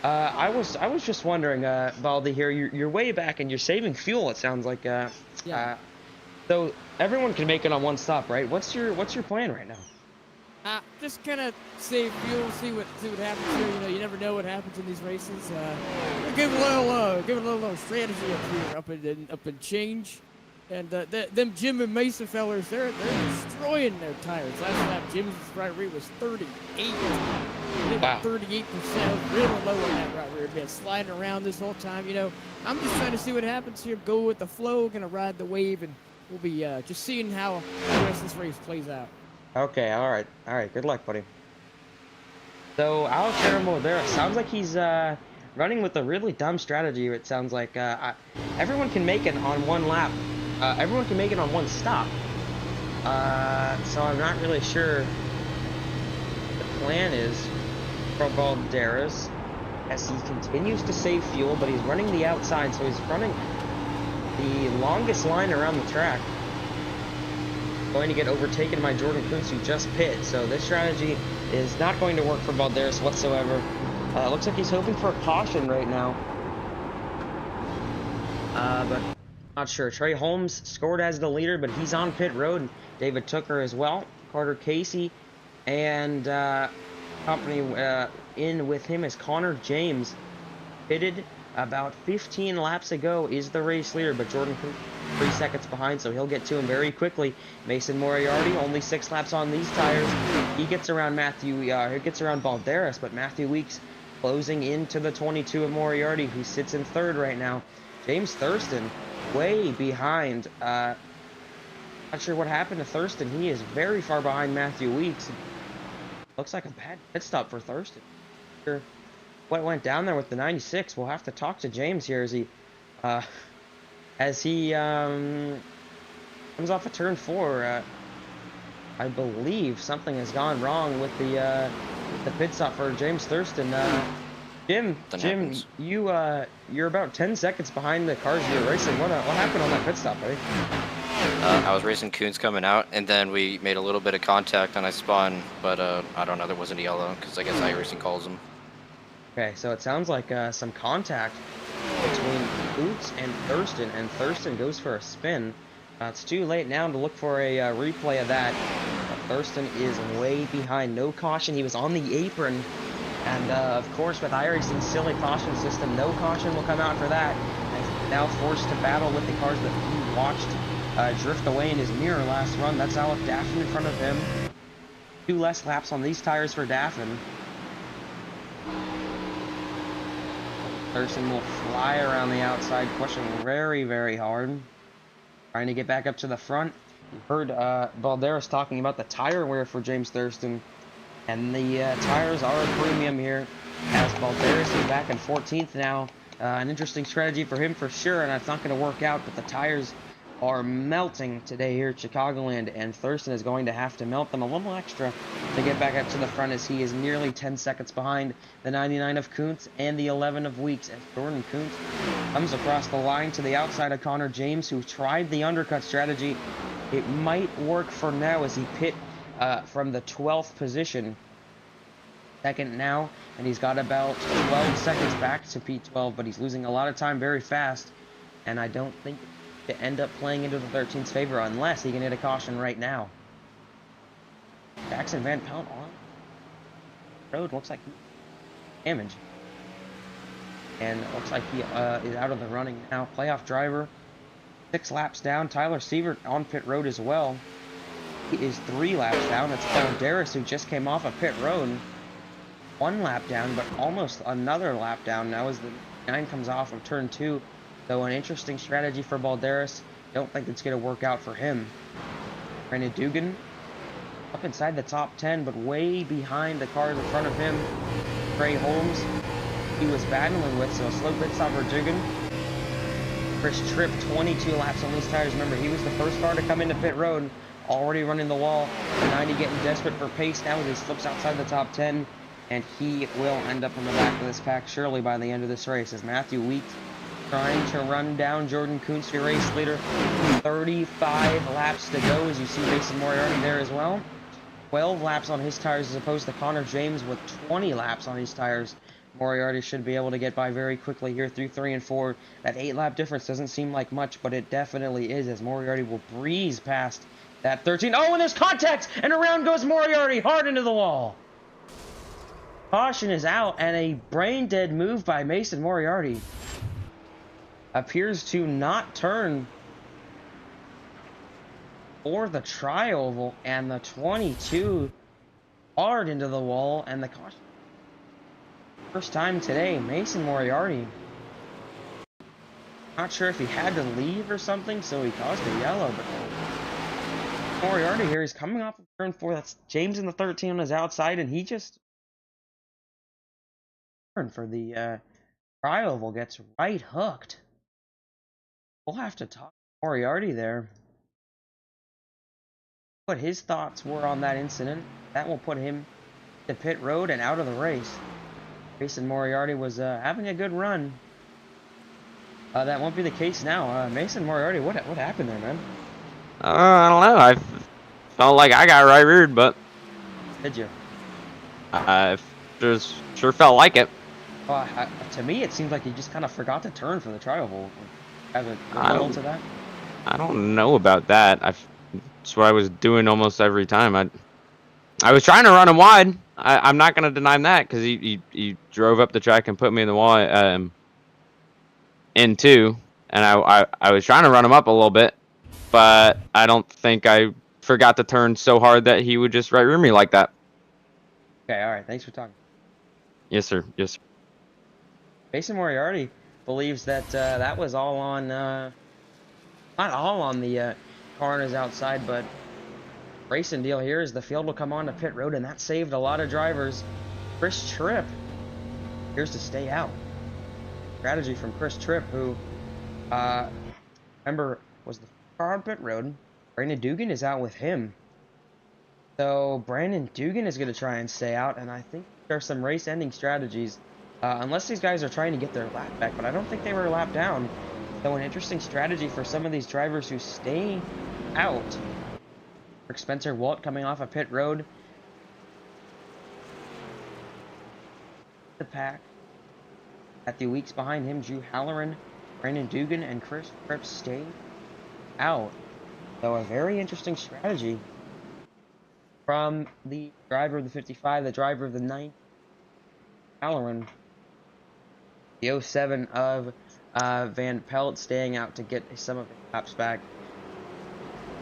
I was just wondering, Baldy here, you're way back and you're saving fuel. It sounds like. Yeah. So everyone can make it on 1 stop, right? What's your plan right now? Just kind of save fuel, see what happens here. You know, you never know what happens in these races. Give it a little strategy up here, up in change. And them Jim and Mason fellers, they're destroying their tires. Last lap, Jim's right rear was 38. Wow. 38%, really low on that right rear. Been sliding around this whole time. You know, I'm just trying to see what happens here. Go with the flow, gonna ride the wave, and we'll be just seeing how the rest of this race plays out. Okay, all right. Good luck, buddy. So Alexander Balderas sounds like he's running with a really dumb strategy. It sounds like everyone can make it on 1 lap. Everyone can make it on 1 stop. So I'm not really sure what the plan is for Balderas as he continues to save fuel, but he's running the outside, so he's running the longest line around the track. Going to get overtaken by Jordan Kuntz, who just pit. So this strategy is not going to work for Balderas whatsoever. Looks like he's hoping for a caution right now. But not sure. Trey Holmes scored as the leader, but he's on pit road. And David Tooker as well. Carter Casey and company in with him is Connor James. Pitted about 15 laps ago, is the race leader, but Jordan 3 seconds behind, so he'll get to him very quickly. Mason Moriarty, only 6 laps on these tires. He gets around Balderas, but Matthew Weeks closing into the 22 of Moriarty, who sits in 3rd right now. James Thurston way behind. Not sure what happened to Thurston. He is very far behind Matthew Weeks. Looks like a bad pit stop for Thurston. Sure what went down there with the 96. We'll have to talk to James here as he comes off of turn 4. I believe something has gone wrong with the pit stop for James Thurston. Jim, you're about 10 seconds behind the cars you're racing. What happened on that pit stop, buddy? I was racing Kuntz coming out, and then we made a little bit of contact, and I spun, but I don't know, there wasn't a yellow, because I guess iRacing calls them. Okay, so it sounds like some contact between Kuntz and Thurston goes for a spin. It's too late now to look for a replay of that. Thurston is way behind. No caution. He was on the apron. And, of course, with iRacing's silly caution system, no caution will come out for that. And he's now forced to battle with the cars that he watched drift away in his mirror last run. That's Alec Daffin in front of him. 2 less laps on these tires for Daffin. Thurston will fly around the outside, pushing very, very hard. Trying to get back up to the front. You heard Balderas talking about the tire wear for James Thurston. And the tires are a premium here, as Balderas is back in 14th now. An interesting strategy for him for sure, and it's not going to work out, but the tires are melting today here at Chicagoland, and Thurston is going to have to melt them a little extra to get back up to the front, as he is nearly 10 seconds behind the 99 of Kuntz and the 11 of Weeks, as Jordan Kuntz comes across the line to the outside of Connor James, who tried the undercut strategy. It might work for now as he pit from the 12th position. second now, and he's got about 12 seconds back to P12, but he's losing a lot of time very fast, and I don't think to end up playing into the 13's favor unless he can hit a caution right now. Jackson Van Pelt on road, looks like damage, and it looks like he is out of the running now. Playoff driver, 6 laps down. Tyler Sievert on pit road as well. He is 3 laps down. It's Balderas who just came off of pit road, 1 lap down, but almost another lap down now as the 9 comes off of turn 2. So an interesting strategy for Balderas. Don't think it's going to work out for him. Brandon Dugan up inside the top 10, but way behind the cars in front of him. Trey Holmes, he was battling with, so a slow pit stop for Dugan. Chris Tripp, 22 laps on these tires. Remember, he was the first car to come into pit road, already running the wall. The 90 getting desperate for pace now as he slips outside the top 10, and he will end up on the back of this pack surely by the end of this race as Matthew Weeks trying to run down Jordan Kuntz, your race leader. 35 laps to go as you see Mason Moriarty there as well. 12 laps on his tires as opposed to Connor James with 20 laps on his tires. Moriarty should be able to get by very quickly here through 3 and 4. That 8-lap difference doesn't seem like much, but it definitely is as Moriarty will breeze past that 13. Oh, and there's contact! And around goes Moriarty hard into the wall. Caution is out, and a brain-dead move by Mason Moriarty appears to not turn for the tri-oval, and the 22 hard into the wall, and the caution. First time today, Mason Moriarty. Not sure if he had to leave or something, so he caused a yellow, but Moriarty here, he's coming off of turn 4. That's James in the 13 on his outside, and he just for the tri-oval gets right hooked. We'll have to talk to Moriarty there. What his thoughts were on that incident. That will put him to pit road and out of the race. Mason Moriarty was having a good run. That won't be the case now. Mason Moriarty, what happened there, man? I don't know. I felt like I got right reared, but Did you? I just sure felt like it. To me, it seems like he just kind of forgot to turn for the tri-oval. Have a rebuttal to that? I don't know about that. That's what I was doing almost every time. I was trying to run him wide. I'm not going to deny him that because he drove up the track and put me in the wall in 2, and I was trying to run him up a little bit, but I don't think I forgot to turn so hard that he would just right rear me like that. Okay, all right. Thanks for talking. Yes, sir. Yes, sir. Mason Moriarty believes that that was all on, not all on the car on his outside, but racing deal here is the field will come on to pit road, and that saved a lot of drivers. Chris Tripp appears to stay out. Strategy from Chris Tripp, who, remember, was the car on pit road. Brandon Dugan is out with him. So Brandon Dugan is going to try and stay out, and I think there are some race-ending strategies. Unless these guys are trying to get their lap back, but I don't think they were a lap down. So an interesting strategy for some of these drivers who stay out. Rick Spencer Walt coming off of pit road. The pack. At the weeks behind him, Drew Halloran, Brandon Dugan, and Chris Tripp stay out. So a very interesting strategy from the driver of the 55, the driver of the 9, Halloran. The 07 of Van Pelt staying out to get some of his laps back.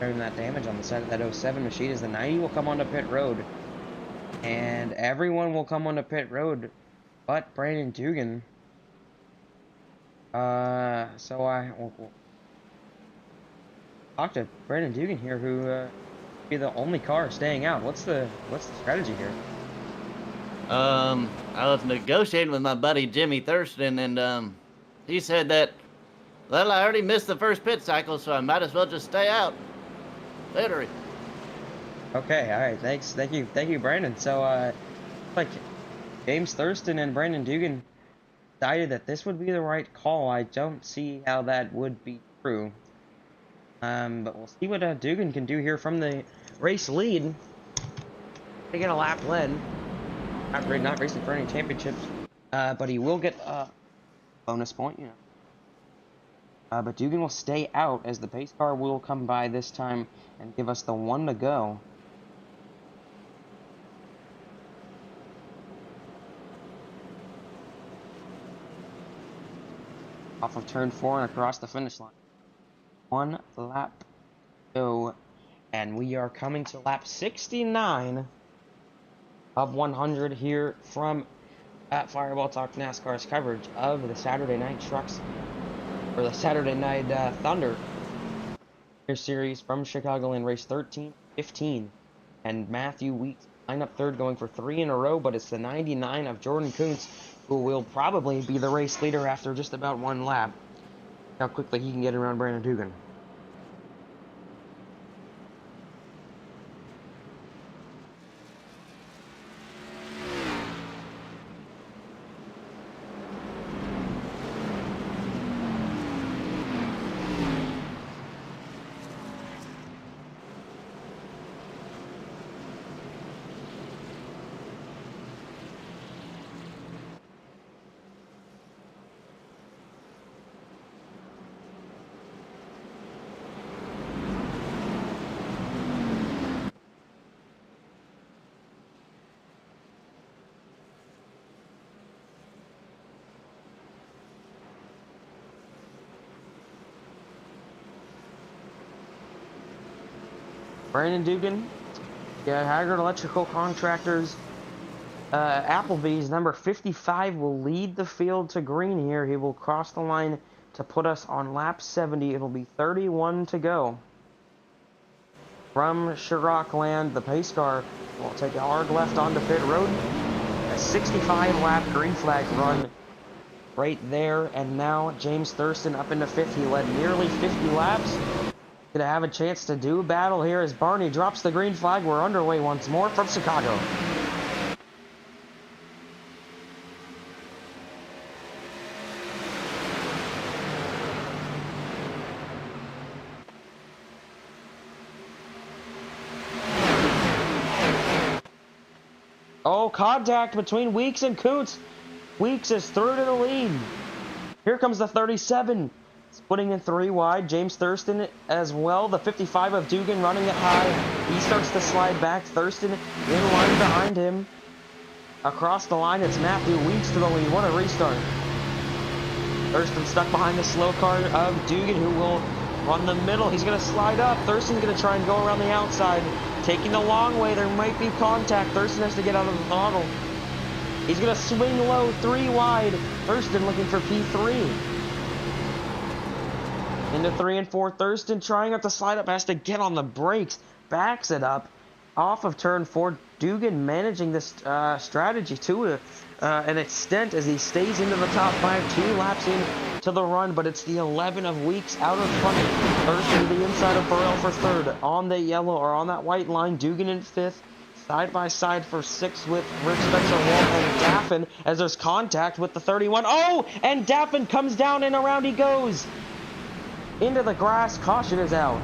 Carrying that damage on the side of that 07 machine as the 90 will come onto pit road. And everyone will come onto pit road but Brandon Dugan. So I will talk to Brandon Dugan here, who be the only car staying out. What's the strategy here? I was negotiating with my buddy Jimmy Thurston, and he said that, well, I already missed the first pit cycle, so I might as well just stay out. Literally. Okay, all right, thanks, thank you, Brandon. So, like, James Thurston and Brandon Dugan decided that this would be the right call. I don't see how that would be true. But we'll see what Dugan can do here from the race lead. They get a lap led. not racing for any championships, but he will get a bonus point, you know. But Dugan will stay out as the pace car will come by this time and give us the 1 to go. Off of turn 4 and across the finish line. 1 lap to go, and we are coming to lap 69 of 100 here from at Fireball Talks NASCAR's coverage of the Saturday Night Trucks, or the Saturday Night Thunder series from Chicagoland race 13-15, and Matthew Weeks line up third, going for 3 in a row, but it's the 99 of Jordan Kuntz who will probably be the race leader after just about 1 lap. How quickly he can get around Brandon Dugan. Brandon Dugan, Haggard Electrical Contractors, Applebee's number 55 will lead the field to green here. He will cross the line to put us on lap 70. It'll be 31 to go. From Chicagoland, the pace car will take a hard left onto pit road. A 65-lap green flag run right there, and now James Thurston up into 5th. He led nearly 50 laps. Gonna have a chance to do battle here as Barney drops the green flag. We're underway once more from Chicago. Oh, contact between Weeks and Kuntz. Weeks is through to the lead. Here comes the 37. Splitting in 3 wide, James Thurston as well. The 55 of Dugan running it high. He starts to slide back. Thurston in line behind him. Across the line, it's Matthew Weeks to the lead. What a restart. Thurston stuck behind the slow car of Dugan, who will run the middle. He's going to slide up. Thurston's going to try and go around the outside. Taking the long way. There might be contact. Thurston has to get out of the throttle. He's going to swing low, 3 wide. Thurston looking for P3. Into 3 and 4, Thurston trying not to slide up, has to get on the brakes, backs it up, off of turn 4. Dugan managing this strategy to an extent as he stays into the top 5, 2 laps in to the run, but it's the 11 of Weeks out of front. Thurston to the inside of FORL for 3rd, on the yellow or on that white line. Dugan in 5th, side by side for 6th with Rick Spencer, Walt, and Daffin as there's contact with the 31. Oh, and Daffin comes down and around he goes. Into the grass, caution is out.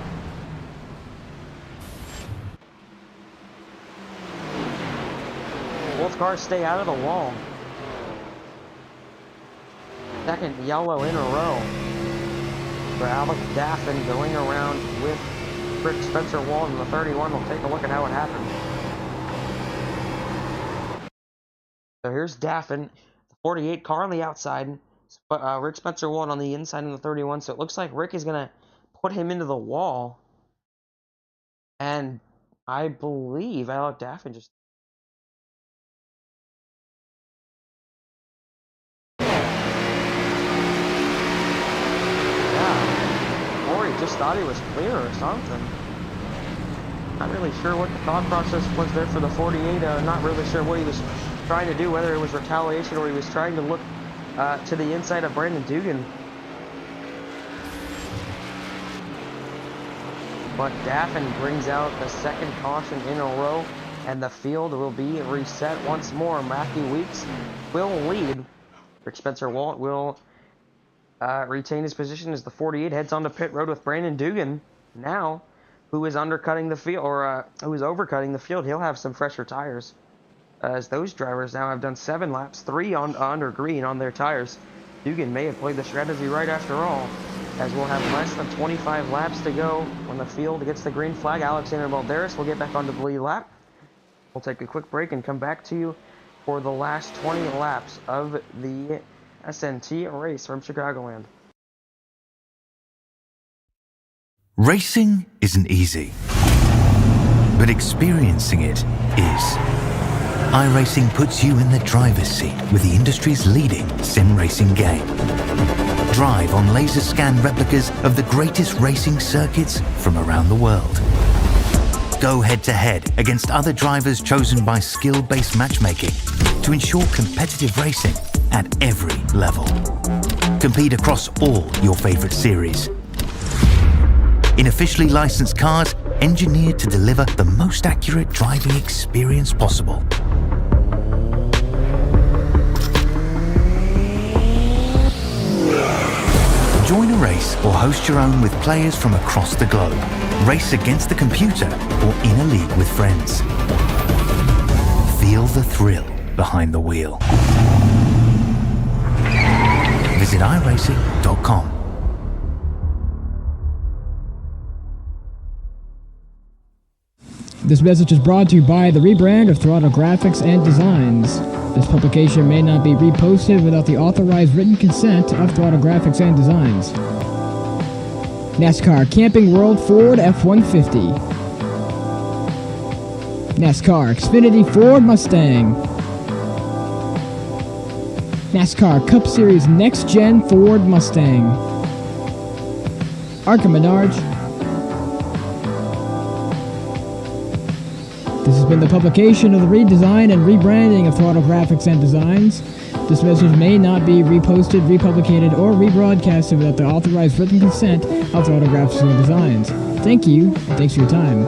Both cars stay out of the wall. Second yellow in a row for Alex Daffin going around with Rick Spencer Wald, and the 31. We'll take a look at how it happened. So here's Daffin, the 48 car on the outside. But Rick Spencer won on the inside in the 31, so it looks like Rick is going to put him into the wall. And I believe Alec Daffin just... Yeah. Or he just thought he was clear or something. Not really sure what the thought process was there for the 48. Not really sure what he was trying to do, whether it was retaliation or he was trying to look to the inside of Brandon Dugan. But Daffin brings out the 2nd caution in a row, and the field will be reset once more. Matthew Weeks will lead. Rick Spencer Walt will retain his position as the 48 heads onto pit road with Brandon Dugan now, who is undercutting the field, or who is overcutting the field. He'll have some fresher tires. as those drivers now have done 7 laps, 3 on under green on their tires. Dugan may have played the strategy right after all, as we'll have less than 25 laps to go when the field gets the green flag. Alexander Balderas will get back onto the lead lap. We'll take a quick break and come back to you for the last 20 laps of the SNT race from Chicagoland. Racing isn't easy, but experiencing it is. iRacing puts you in the driver's seat with the industry's leading sim racing game. Drive on laser scan replicas of the greatest racing circuits from around the world. Go head to head against other drivers chosen by skill-based matchmaking to ensure competitive racing at every level. Compete across all your favorite series. In officially licensed cars engineered to deliver the most accurate driving experience possible. Join a race or host your own with players from across the globe. Race against the computer or in a league with friends. Feel the thrill behind the wheel. Visit iRacing.com. This message is brought to you by the rebrand of Throttle Graphics and Designs. This publication may not be reposted without the authorized written consent of Throttle Graphics and Designs. NASCAR Camping World Ford F-150. NASCAR Xfinity Ford Mustang. NASCAR Cup Series Next-Gen Ford Mustang. Arca Menards. This has been the publication of the redesign and rebranding of Throttle Graphics and Designs. This message may not be reposted, republicated, or rebroadcasted without the authorized written consent of Throttle Graphics and Designs. Thank you, and thanks for your time.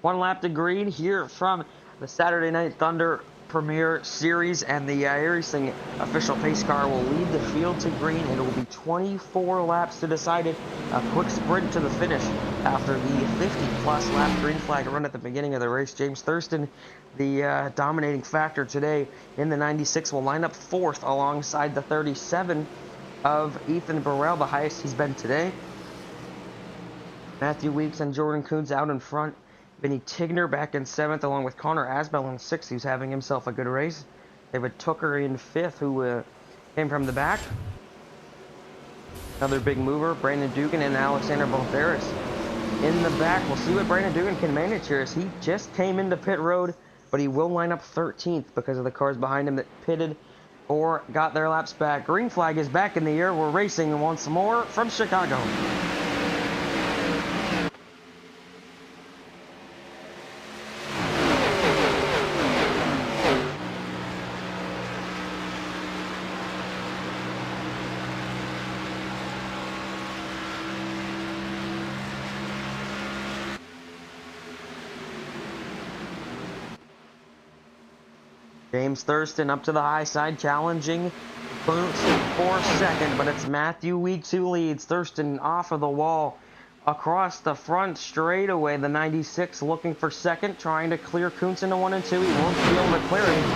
One lap to green here from the Saturday Night Thunder Premier Series, and the iRacing official pace car will lead the field to green, and it will be 24 laps to decide it. A quick sprint to the finish after the 50-plus lap green flag run at the beginning of the race. James Thurston, the dominating factor today in the 96, will line up 4th alongside the 37 of Ethan Burrell, the highest he's been today. Matthew Weeks and Jordan Coons out in front. Vinny Tigner back in 7th, along with Connor Asbell in 6th, who's having himself a good race. David Tooker in 5th, who came from the back. Another big mover, Brandon Dugan and Alexander Balderas in the back. We'll see what Brandon Dugan can manage here, as he just came into pit road, but he will line up 13th because of the cars behind him that pitted or got their laps back. Green flag is back in the air. We're racing once more from Chicago. James Thurston up to the high side, challenging Kuntz for 2nd, but it's Matthew Weeks who leads. Thurston off of the wall across the front straightaway. The 96 looking for 2nd, trying to clear Kuntz into 1 and 2. He won't be able to clear him,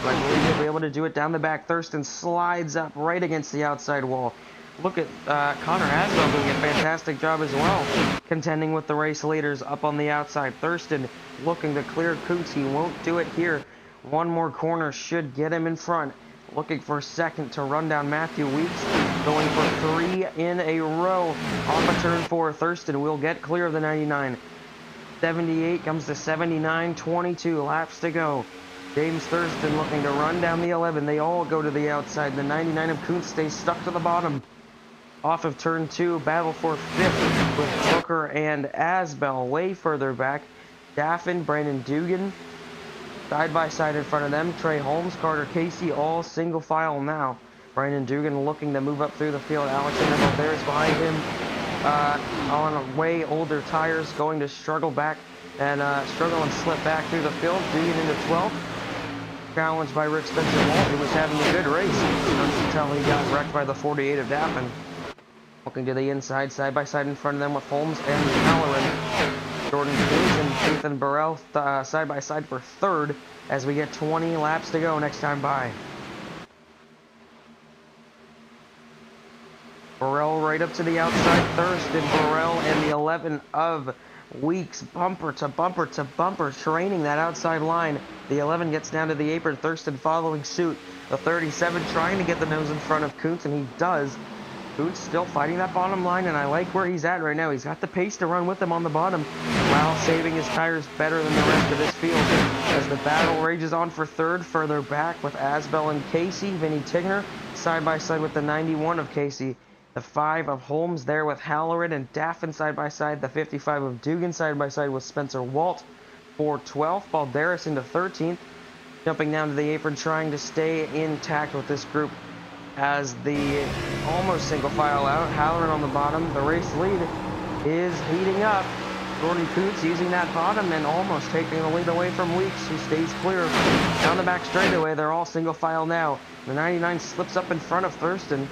but I believe he'll be able to do it down the back. Thurston slides up right against the outside wall. Look at Connor Asbell doing a fantastic job as well, contending with the race leaders up on the outside. Thurston looking to clear Kuntz. He won't do it here. One more corner should get him in front. looking for second to run down Matthew Weeks, going for 3 in a row off of turn 4. Thurston will get clear of the 99. 78 comes to 79, 22 laps to go. James Thurston looking to run down the 11. They all go to the outside. The 99 of Kuntz stays stuck to the bottom. Off of turn 2, battle for 5th with Hooker and Asbel way further back. Daffin, Brandon Dugan, side by side in front of them. Trey Holmes, Carter Casey, all single file now. Brandon Dugan looking to move up through the field. Alexander Valderas behind him on way older tires, going to struggle back and struggle and slip back through the field. Dugan into 12th. Challenged by Rick Spencer Walt, who was having a good race until he got wrecked by the 48 of Daffin. Looking to the inside, side by side in front of them with Holmes and Halloran. Jordan Kings and Ethan Burrell side by side for 3rd as we get 20 laps to go next time by. Burrell right up to the outside. Thurston, Burrell, and the 11 of Weeks, bumper to bumper to bumper, training that outside line. The 11 gets down to the apron. Thurston following suit. The 37 trying to get the nose in front of Kuntz, and he does. Kuntz still fighting that bottom line, and I like where he's at right now. He's got the pace to run with him on the bottom while saving his tires better than the rest of his field. As the battle rages on for 3rd, further back with Asbel and Casey. Vinny Tigner side by side with the 91 of Casey. The 5 of Holmes there with Halloran and Daffin side by side. The 55 of Dugan side by side with Spencer Walt for 12th. Balderas into 13th. Jumping down to the apron, trying to stay intact with this group as the almost single file out. Halloran on the bottom. The race lead is heating up. Jordan Kuntz using that bottom and almost taking the lead away from Weeks, who stays clear. Down the back straightaway, they're all single file now. The 99 slips up in front of Thurston.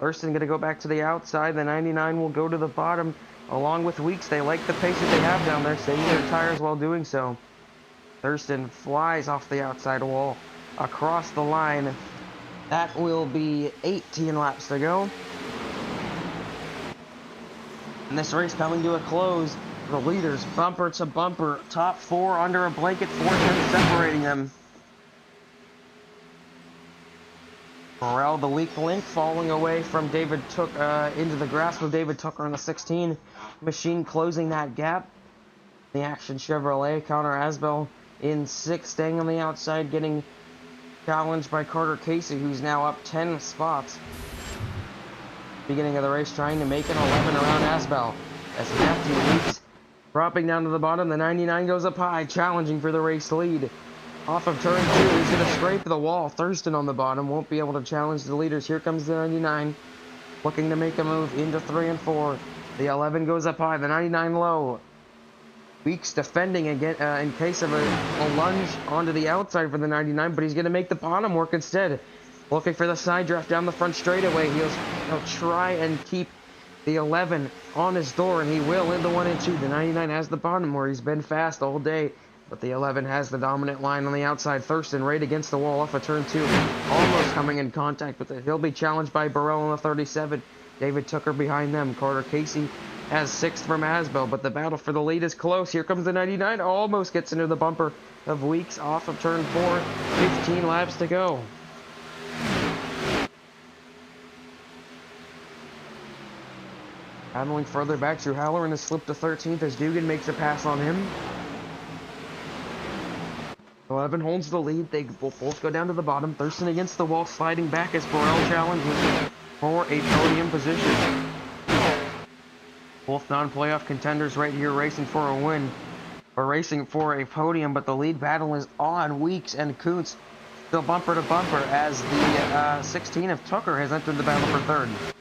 Thurston going to go back to the outside. The 99 will go to the bottom along with Weeks. They like the pace that they have down there, saving their tires while doing so. Thurston flies off the outside wall across the line. That will be 18 laps to go. And this race coming to a close. The leaders bumper to bumper. Top 4 under a blanket, 4 tenths separating them. Burrell, the weak link, falling away from David into the grasp of David Tucker in the 16. Machine closing that gap. The Action Chevrolet, Connor Asbel in 6th, staying on the outside, getting challenged by Carter Casey, who's now up 10 spots. Beginning of the race, trying to make an 11 around Asbel. As Matthew Weeks dropping down to the bottom, the 99 goes up high, challenging for the race lead. Off of turn 2, he's going to scrape the wall. Thurston on the bottom won't be able to challenge the leaders. Here comes the 99, looking to make a move into 3 and 4. The 11 goes up high, the 99 low. Weeks defending again in case of a lunge onto the outside for the 99, but he's going to make the bottom work instead. Looking for the side draft down the front straightaway. He'll try and keep the 11 on his door, and he will into 1 and 2. The 99 has the bottom where he's been fast all day. But the 11 has the dominant line on the outside. Thurston right against the wall off of turn 2. Almost coming in contact with it. He'll be challenged by Burrell on the 37. David Tucker behind them. Carter Casey has 6th from Asbel. But the battle for the lead is close. Here comes the 99. Almost gets into the bumper of Weeks off of turn 4. 15 laps to go. Battling further back. Drew Halloran has slipped to 13th as Dugan makes a pass on him. 11 holds the lead. They will both go down to the bottom. Thurston against the wall, sliding back as Burrell challenges for a podium position. Both non-playoff contenders right here racing for a win. Or racing for a podium, but the lead battle is on. Weeks and Kuntz still bumper to bumper as the 16 of Tucker has entered the battle for 3rd.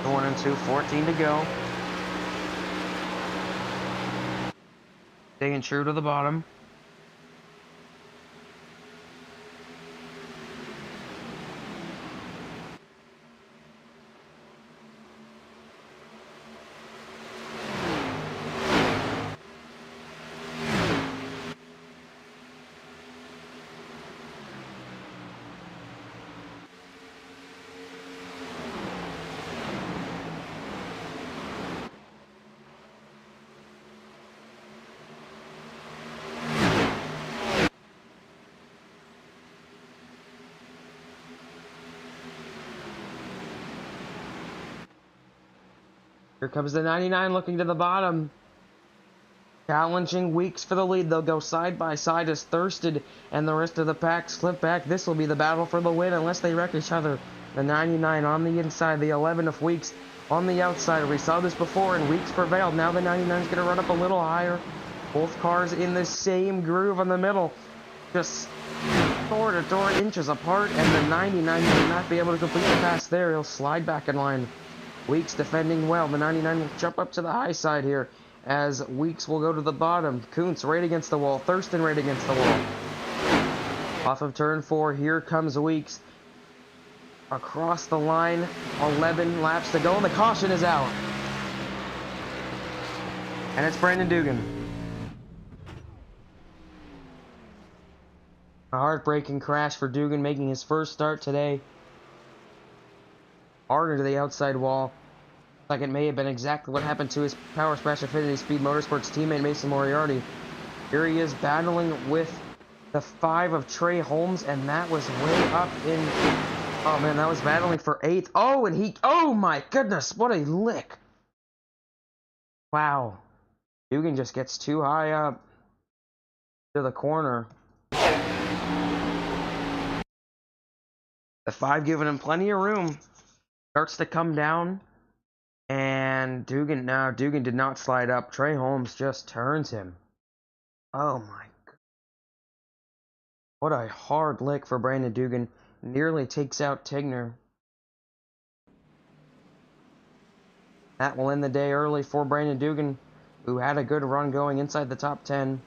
One and 2, 14 to go. Staying true to the bottom. Here comes the 99 looking to the bottom. Challenging Weeks for the lead. They'll go side by side as Thurston and the rest of the pack slip back. This will be the battle for the win unless they wreck each other. The 99 on the inside, the 11 of Weeks on the outside. We saw this before and Weeks prevailed. Now the 99 is going to run up a little higher. Both cars in the same groove in the middle. Just door to door inches apart, and the 99 will not be able to complete the pass there. He'll slide back in line. Weeks defending well. The 99 will jump up to the high side here as Weeks will go to the bottom. Kuntz right against the wall. Thurston right against the wall. Off of turn 4, here comes Weeks. Across the line, 11 laps to go, and the caution is out. And it's Brandon Dugan. A heartbreaking crash for Dugan, making his first start today. Harder to the outside wall. Like it may have been exactly what happened to his Power Splash Affinity Speed Motorsports teammate Mason Moriarty. Here he is battling with the 5 of Trey Holmes, and that was way up in... Oh man, that was battling for 8th. Oh, and he... Oh my goodness, what a lick. Wow. Dugan just gets too high up to the corner. The 5 giving him plenty of room. Starts to come down. And Dugan did not slide up. Trey Holmes just turns him. Oh my god. What a hard lick for Brandon Dugan. Nearly takes out Tigner. That will end the day early for Brandon Dugan, who had a good run going inside the top 10.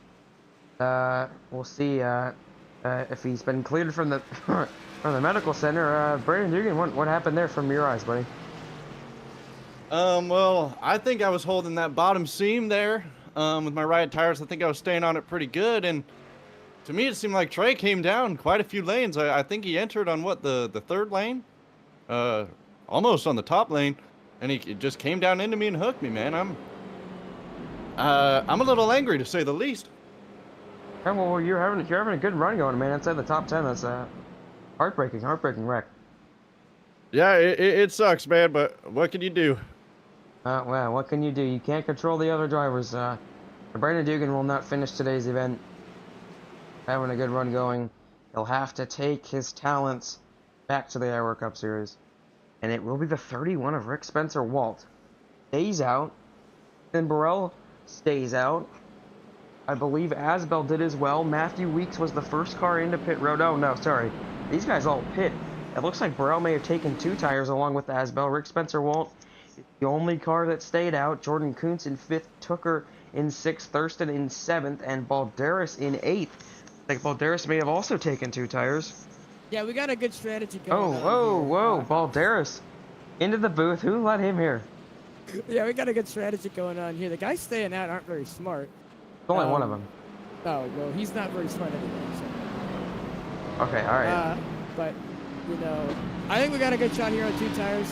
We'll see if he's been cleared from the from the medical center. Brandon Dugan, what happened there from your eyes, buddy? Well, I think I was holding that bottom seam there with my right tires. I think I was staying on it pretty good, and to me it seemed like Trey came down quite a few lanes. I think he entered on what, the 3rd lane, almost on the top lane, and he just came down into me and hooked me, man. I'm a little angry, to say the least. Yeah, well, you're having a good run going, man. Inside the top 10, that's heartbreaking wreck. Yeah, it sucks, man, but what can you do? Well, what can you do? You can't control the other drivers. Brandon Dugan will not finish today's event. Having a good run going. He'll have to take his talents back to the IORA Cup Series. And it will be the 31 of Rick Spencer Walt. Stays out. Then Burrell stays out. I believe Asbel did as well. Matthew Weeks was the first car into pit road. Oh, no, sorry. These guys all pit. It looks like Burrell may have taken 2 tires along with Asbel. Rick Spencer Walt is the only car that stayed out. Jordan Kuntz in 5th, Tooker in 6th, Thurston in 7th, and Balderas in 8th. I think Balderas may have also taken 2 tires. Yeah, we got a good strategy going on. Whoa. Balderas into the booth. Who let him here? Yeah, we got a good strategy going on here. The guys staying out aren't very smart. Only one of them. Oh, well, he's not very smart anyway. So. Okay, all right. But, you know, I think we got a good shot here on 2 tires.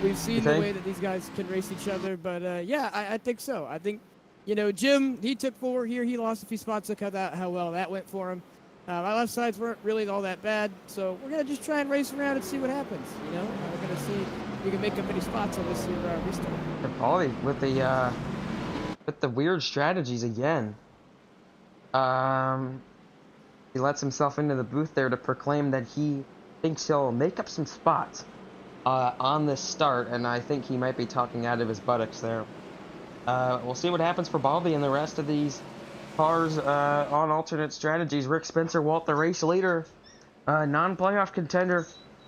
We've seen the way that these guys can race each other, but yeah, I think so. I think, you know, Jim, he took 4 here. He lost a few spots. Look how well that went for him. My left sides weren't really all that bad, so we're going to just try and race around and see what happens, you know? We're going to see if we can make up any spots on this here restart. Paulie with the weird strategies again. He lets himself into the booth there to proclaim that he thinks he'll make up some spots on this start, and I think he might be talking out of his buttocks there. We'll see what happens for Baldy and the rest of these cars on alternate strategies. Rick Spencer Walt, the race leader, non-playoff contender,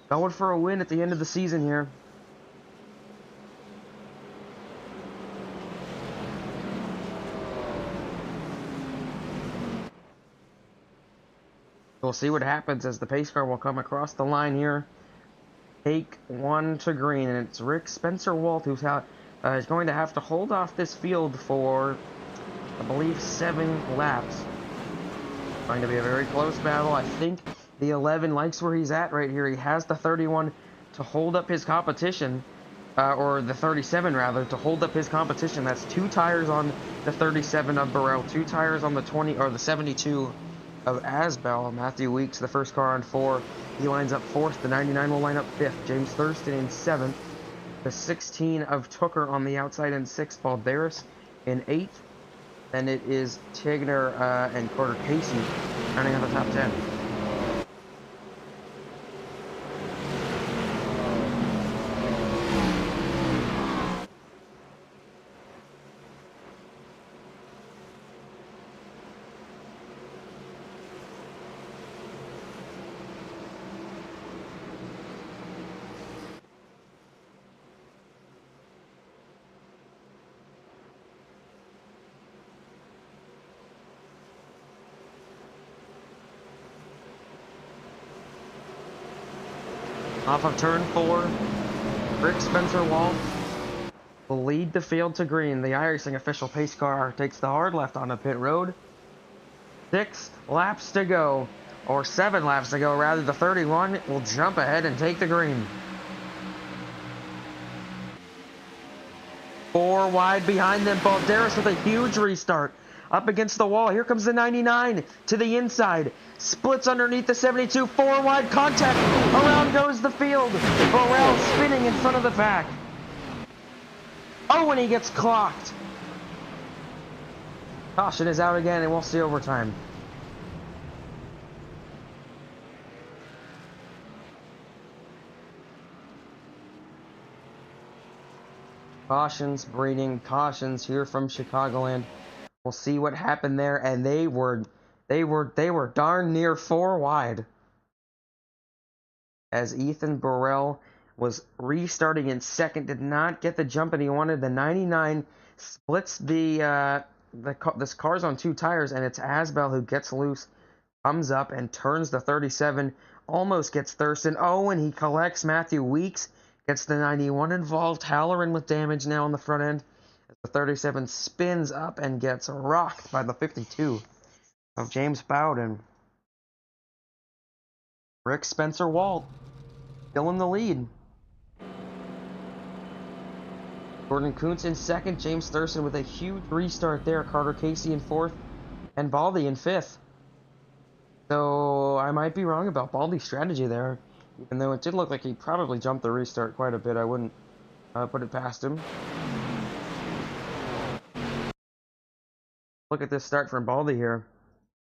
going for a win at the end of the season here. We'll see what happens as the pace car will come across the line here. Take 1 to green, and it's Rick Spencer Walt who's is going to have to hold off this field for, I believe, 7 laps. Going to be a very close battle. I think the 11 likes where he's at right here. He has the 31 to hold up his competition, or the 37 rather, to hold up his competition. That's 2 tires on the 37 of Burrell, 2 tires on the 20 or the 72 of Asbel. Matthew Weeks, the first car on 4. He lines up 4th. The 99 will line up 5th. James Thurston in 7th. The 16 of Tooker on the outside in 6th, Balderas in 8th. Then it is Tigner and Carter Casey rounding out the top 10. Off of turn 4, Rick Spencer Walt will lead the field to green. The iRacing official pace car takes the hard left onto pit road. 6 laps to go, or 7 laps to go rather. The 31 will jump ahead and take the green. 4 wide behind them. Balderas with a huge restart. Up against the wall. Here comes the 99 to the inside. Splits underneath the 72. 4 wide contact. Around goes the field. Burrell spinning in front of the pack. Oh, and he gets clocked. Caution is out again, and we'll see overtime. Cautions, breeding, cautions here from Chicagoland. We'll see what happened there, and they were darn near 4 wide. As Ethan Burrell was restarting in 2nd, did not get the jump that he wanted. The 99 splits this car's on 2 tires, and it's Asbel who gets loose, comes up and turns the 37, almost gets Thurston. Oh, and he collects Matthew Weeks, gets the 91 involved. Halloran with damage now on the front end. The 37 spins up and gets rocked by the 52 of James Bowden. Rick Spencer Walt still in the lead. Gordon Kuntz in 2nd. James Thurston with a huge restart there. Carter Casey in 4th. And Baldy in 5th. So I might be wrong about Baldy's strategy there. Even though it did look like he probably jumped the restart quite a bit. I wouldn't put it past him. Look at this start from Baldy here.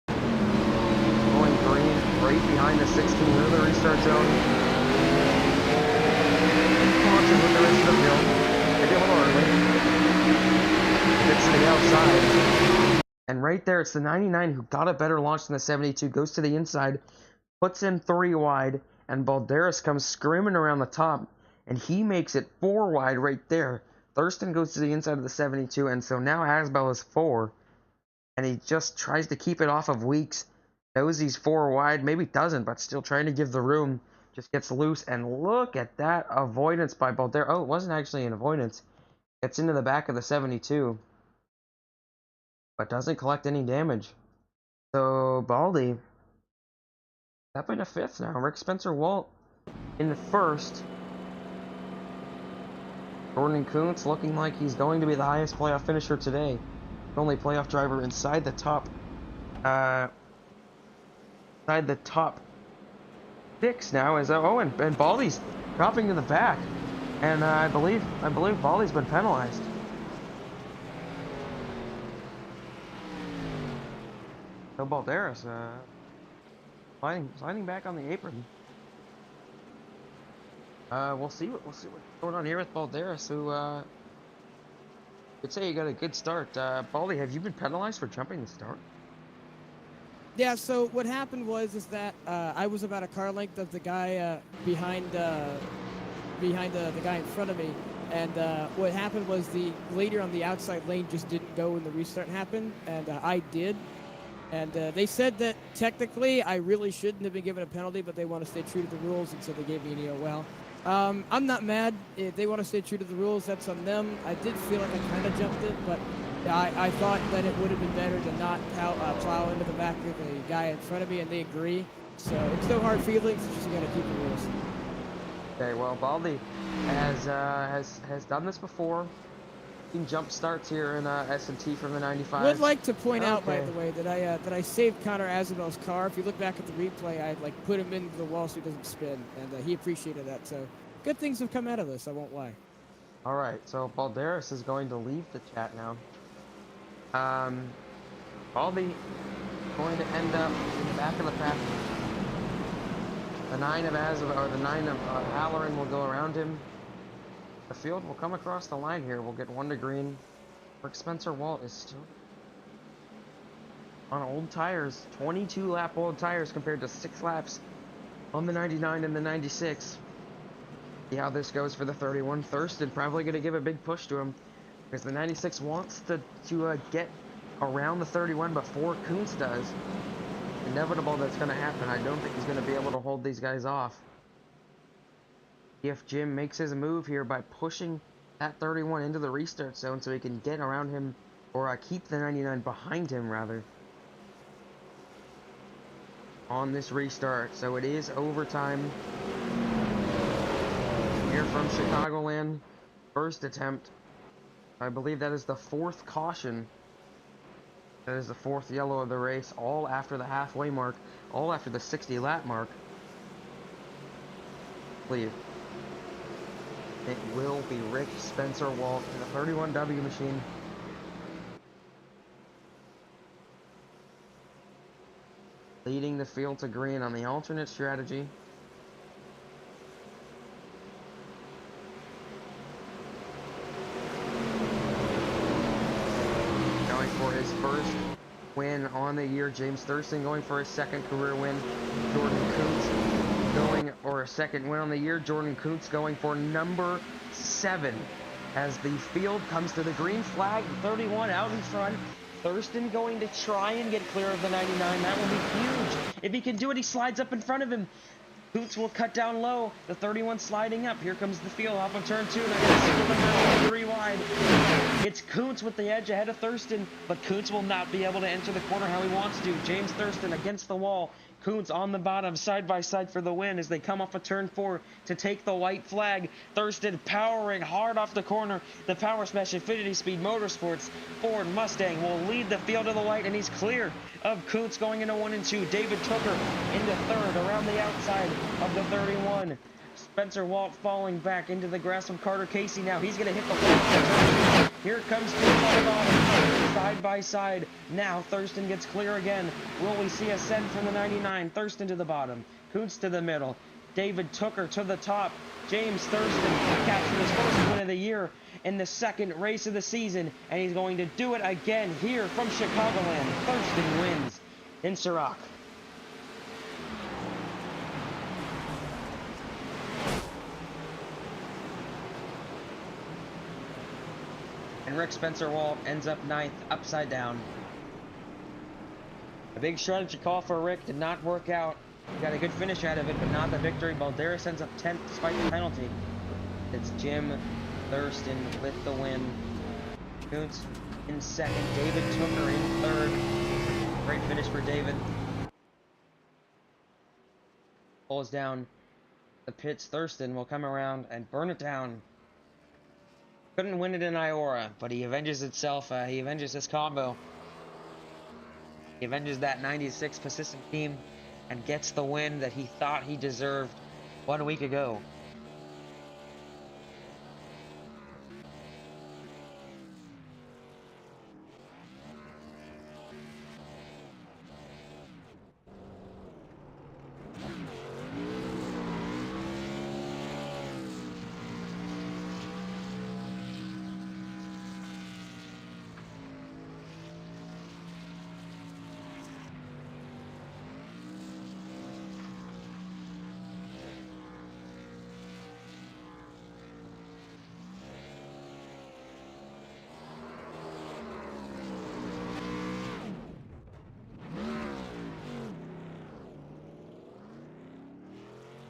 Going green, right behind the 16 near the restart zone. Launches with the rest of the field. Maybe a little early. Gets to the outside. And right there, it's the 99 who got a better launch than the 72. Goes to the inside, puts in 3 wide, and Balderas comes screaming around the top, and he makes it 4 wide right there. Thurston goes to the inside of the 72, and so now Asbel is 4. And he just tries to keep it off of Weeks. Knows he's 4 wide. Maybe doesn't, but still trying to give the room. Just gets loose. And look at that avoidance by Balderas. Oh, it wasn't actually an avoidance. Gets into the back of the 72. But doesn't collect any damage. So, Baldy up into 5th now. Rick Spencer Walt in the 1st. Gordon Kuntz looking like he's going to be the highest playoff finisher today. Only playoff driver inside the top 6 now is and Baldy's dropping to the back, and I believe Baldy's been penalized. So Balderas sliding back on the apron. We'll see what's going on here with Balderas, who I'd say you got a good start. Baldy, have you been penalized for jumping the start? Yeah, so what happened was that I was about a car length of the guy behind the guy in front of me, and what happened was the leader on the outside lane just didn't go when the restart happened, and I did. And they said that technically I really shouldn't have been given a penalty, but they want to stay true to the rules, and so they gave me an EOL. I'm not mad. If they want to stay true to the rules, that's on them. I did feel like I kind of jumped it, but I thought that it would have been better to not plow into the back of the guy in front of me, and they agree. So it's no hard feelings. It's just you got to keep the rules. Okay, well, Baldy has done this before. Jump starts here in S&T from the 95. I would like to point out, by the way, that I saved Connor Azabel's car. If you look back at the replay, I put him into the wall so he doesn't spin, and he appreciated that. So good things have come out of this. I won't lie. Alright, so Balderas is going to leave the chat now. Baldy going to end up in the back of the pack. The 9 of Halloran will go around him. The field will come across the line here. We'll get 1 to green. Rick Spencer Walt is still on old tires. 22 lap old tires compared to 6 laps on the 99 and the 96. See how this goes for the 31. Thurston probably going to give a big push to him because the 96 wants to get around the 31 before Kuntz does. Inevitable that's going to happen. I don't think he's going to be able to hold these guys off. If Jim makes his move here by pushing that 31 into the restart zone so he can get around him, or keep the 99 behind him rather, on this restart. So it is overtime here from Chicagoland. First attempt. I believe that is the 4th caution. That is the 4th yellow of the race, all after the halfway mark, all after the 60 lap mark. Leave. It will be Rick Spencer Walt in the 31W machine. Leading the field to green on the alternate strategy. Going for his first win on the year. James Thurston going for his 2nd career win. Jordan Kuntz going, or a 2nd win on the year. Jordan Kuntz going for number 7 as the field comes to the green flag. 31 out in front. Thurston going to try and get clear of the 99. That will be huge. If he can do it, he slides up in front of him. Kuntz will cut down low. The 31 sliding up. Here comes the field off of turn 2. And I got to single them 3 wide. It's Kuntz with the edge ahead of Thurston, but Kuntz will not be able to enter the corner how he wants to. James Thurston against the wall. Kuntz on the bottom, side by side for the win as they come off of turn 4 to take the white flag. Thurston powering hard off the corner. The Power Smash Infinity Speed Motorsports Ford Mustang will lead the field to the white, and he's clear of Kuntz going into 1 and 2. David Tooker into 3rd around the outside of the 31. Spencer Walt falling back into the grasp of Carter Casey now. He's going to hit the wall. Here comes Kuntz on the bottom, side by side. Now Thurston gets clear again. Will we see a send from the 99? Thurston to the bottom. Kuntz to the middle. David Tooker to the top. James Thurston captured his first win of the year in the 2nd race of the season. And he's going to do it again here from Chicagoland. Thurston wins in Ciroc. And Rick Spencer Walt ends up 9th, upside down. A big strategy call for Rick did not work out. He got a good finish out of it, but not the victory. Balderas ends up 10th despite the penalty. It's Jim Thurston with the win. Kuntz in 2nd, David Tooker in 3rd. Great finish for David. Pulls down the pits. Thurston will come around and burn it down. Couldn't win it in IORA, but he avenges itself. He avenges his combo. He avenges that 96 persistent team and gets the win that he thought he deserved 1 week ago.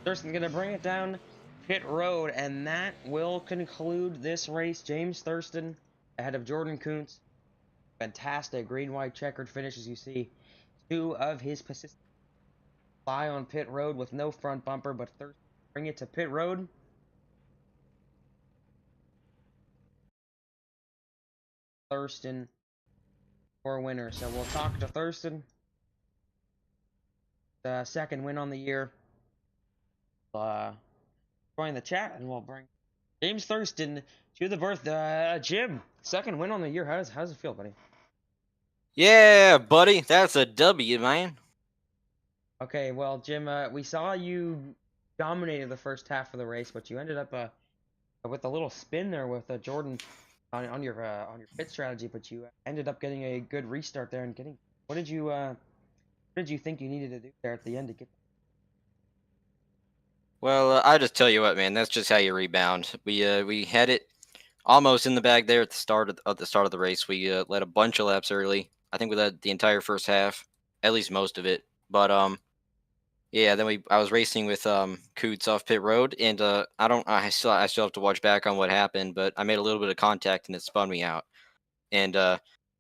Thurston gonna bring it down pit road, and that will conclude this race. James Thurston ahead of Jordan Kuntz. Fantastic green-white checkered finish, as you see. 2 of his persistent fly on pit road with no front bumper, but Thurston bring it to pit road. Thurston for a winner. So we'll talk to Thurston. The 2nd win on the year. Join the chat, and we'll bring James Thurston to the berth. Jim, second win on the year. How's it feel, buddy? Yeah, buddy, that's a W, man. Okay, well, Jim, we saw you dominated the first half of the race, but you ended up with a little spin there with Jordan on your pit strategy, but you ended up getting a good restart there and getting. What did you think you needed to do there at the end to get? Well, I just tell you what, man. That's just how you rebound. We had it almost in the bag there at the start of the race. We led a bunch of laps early. I think we led the entire first half, at least most of it. But yeah. Then I was racing with Coots off pit road, and I still have to watch back on what happened, but I made a little bit of contact and it spun me out. And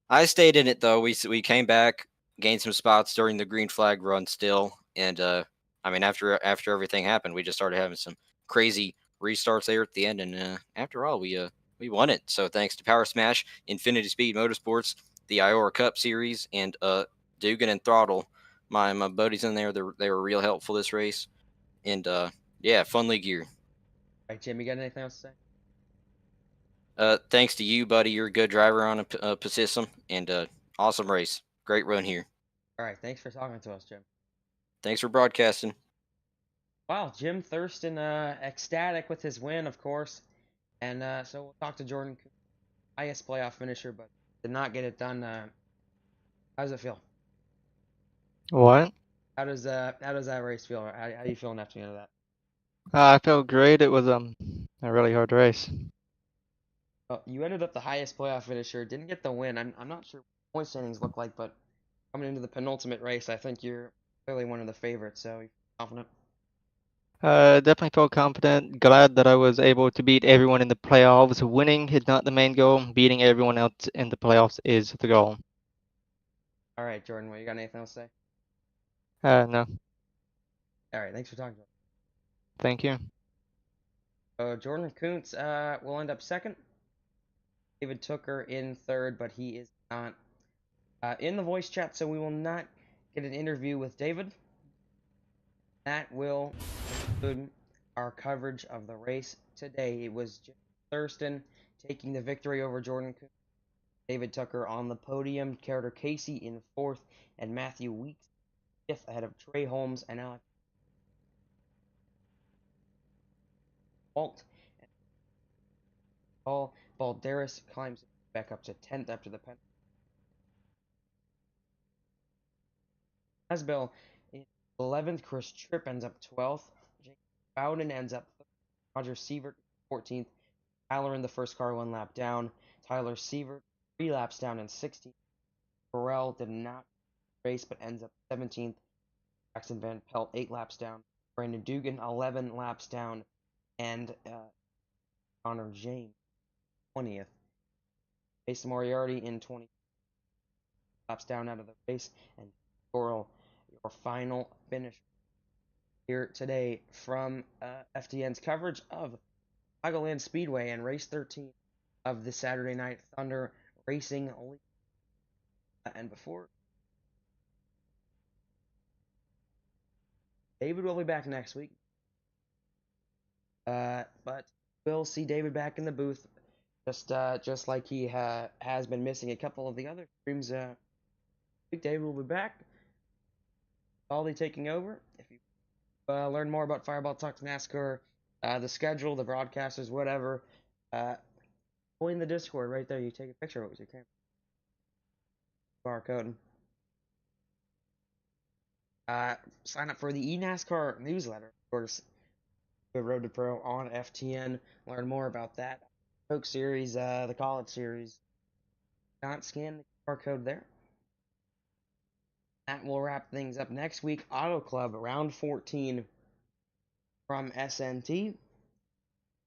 I stayed in it though. We came back, gained some spots during the green flag run still, and I mean after everything happened, we just started having some crazy restarts there at the end, and after all, we won it. So thanks to Power Smash, Infinity Speed Motorsports, the IORA Cup Series, and Dugan and Throttle, my buddies in there, they were real helpful this race, and yeah, fun league year. All right, Jim, you got anything else to say? Thanks to you, buddy. You're a good driver on a system, and awesome race. Great run here. All right, thanks for talking to us, Jim. Thanks for broadcasting. Wow, Jim Thurston, ecstatic with his win, of course, and so we'll talk to Jordan, highest playoff finisher, but did not get it done. How does it feel? What? How does that race feel? How are you feeling after the end of that? I felt great. It was a really hard race. Well, you ended up the highest playoff finisher. Didn't get the win. I'm not sure what point standings look like, but coming into the penultimate race, I think you're clearly one of the favorites. So you're confident. Definitely felt confident. Glad that I was able to beat everyone in the playoffs. Winning is not the main goal. Beating everyone else in the playoffs is the goal. All right, Jordan. Well, you got anything else to say? No. All right. Thanks for talking to us. Thank you. Jordan Kuntz will end up second. David Tooker in third, but he is not in the voice chat, so we will not get an interview with David. That will conclude our coverage of the race today. It was Jim Thurston taking the victory over Jordan Kuntz. David Tooker on the podium, Carter Casey in fourth, and Matthew Weeks fifth ahead of Trey Holmes and Alex Walt. Paul Balderas climbs back up to 10th after the penalty. Asbel in 11th, Chris Tripp ends up 12th, Jake Bowden ends up 3rd, Roger Sievert 14th, Tyler in the first car 1 lap down, Tyler Sievert 3 laps down in 16th, Burrell did not race but ends up 17th, Jackson Van Pelt 8 laps down, Brandon Dugan 11 laps down, and Connor James 20th. Jason Moriarty in 20 laps down out of the race, and Coral, your final finish here today from FTN's coverage of Chicagoland Speedway and Race 13 of the Saturday Night Thunder Racing League. And before David will be back next week, but we'll see David back in the booth, just like he has been missing a couple of the other streams. I think David will be back. Baldy taking over. If you learn more about Fireball Talks NASCAR, the schedule, the broadcasters, whatever, join the Discord right there. You take a picture of it with your camera. Barcode. Sign up for the eNASCAR newsletter. Of course, the Road to Pro on FTN. Learn more about that. Coke Series, the College Series. Not scan the barcode there. That will wrap things up next week. Auto Club, round 14 from SNT.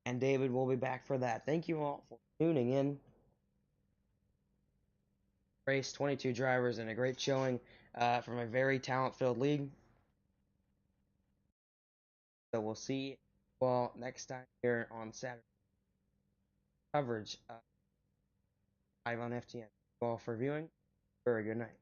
And David will be back for that. Thank you all for tuning in. Race 22 drivers and a great showing from a very talent-filled league. So we'll see you all next time here on Saturday. Coverage live on FTN. Thank you all for viewing. Very good night.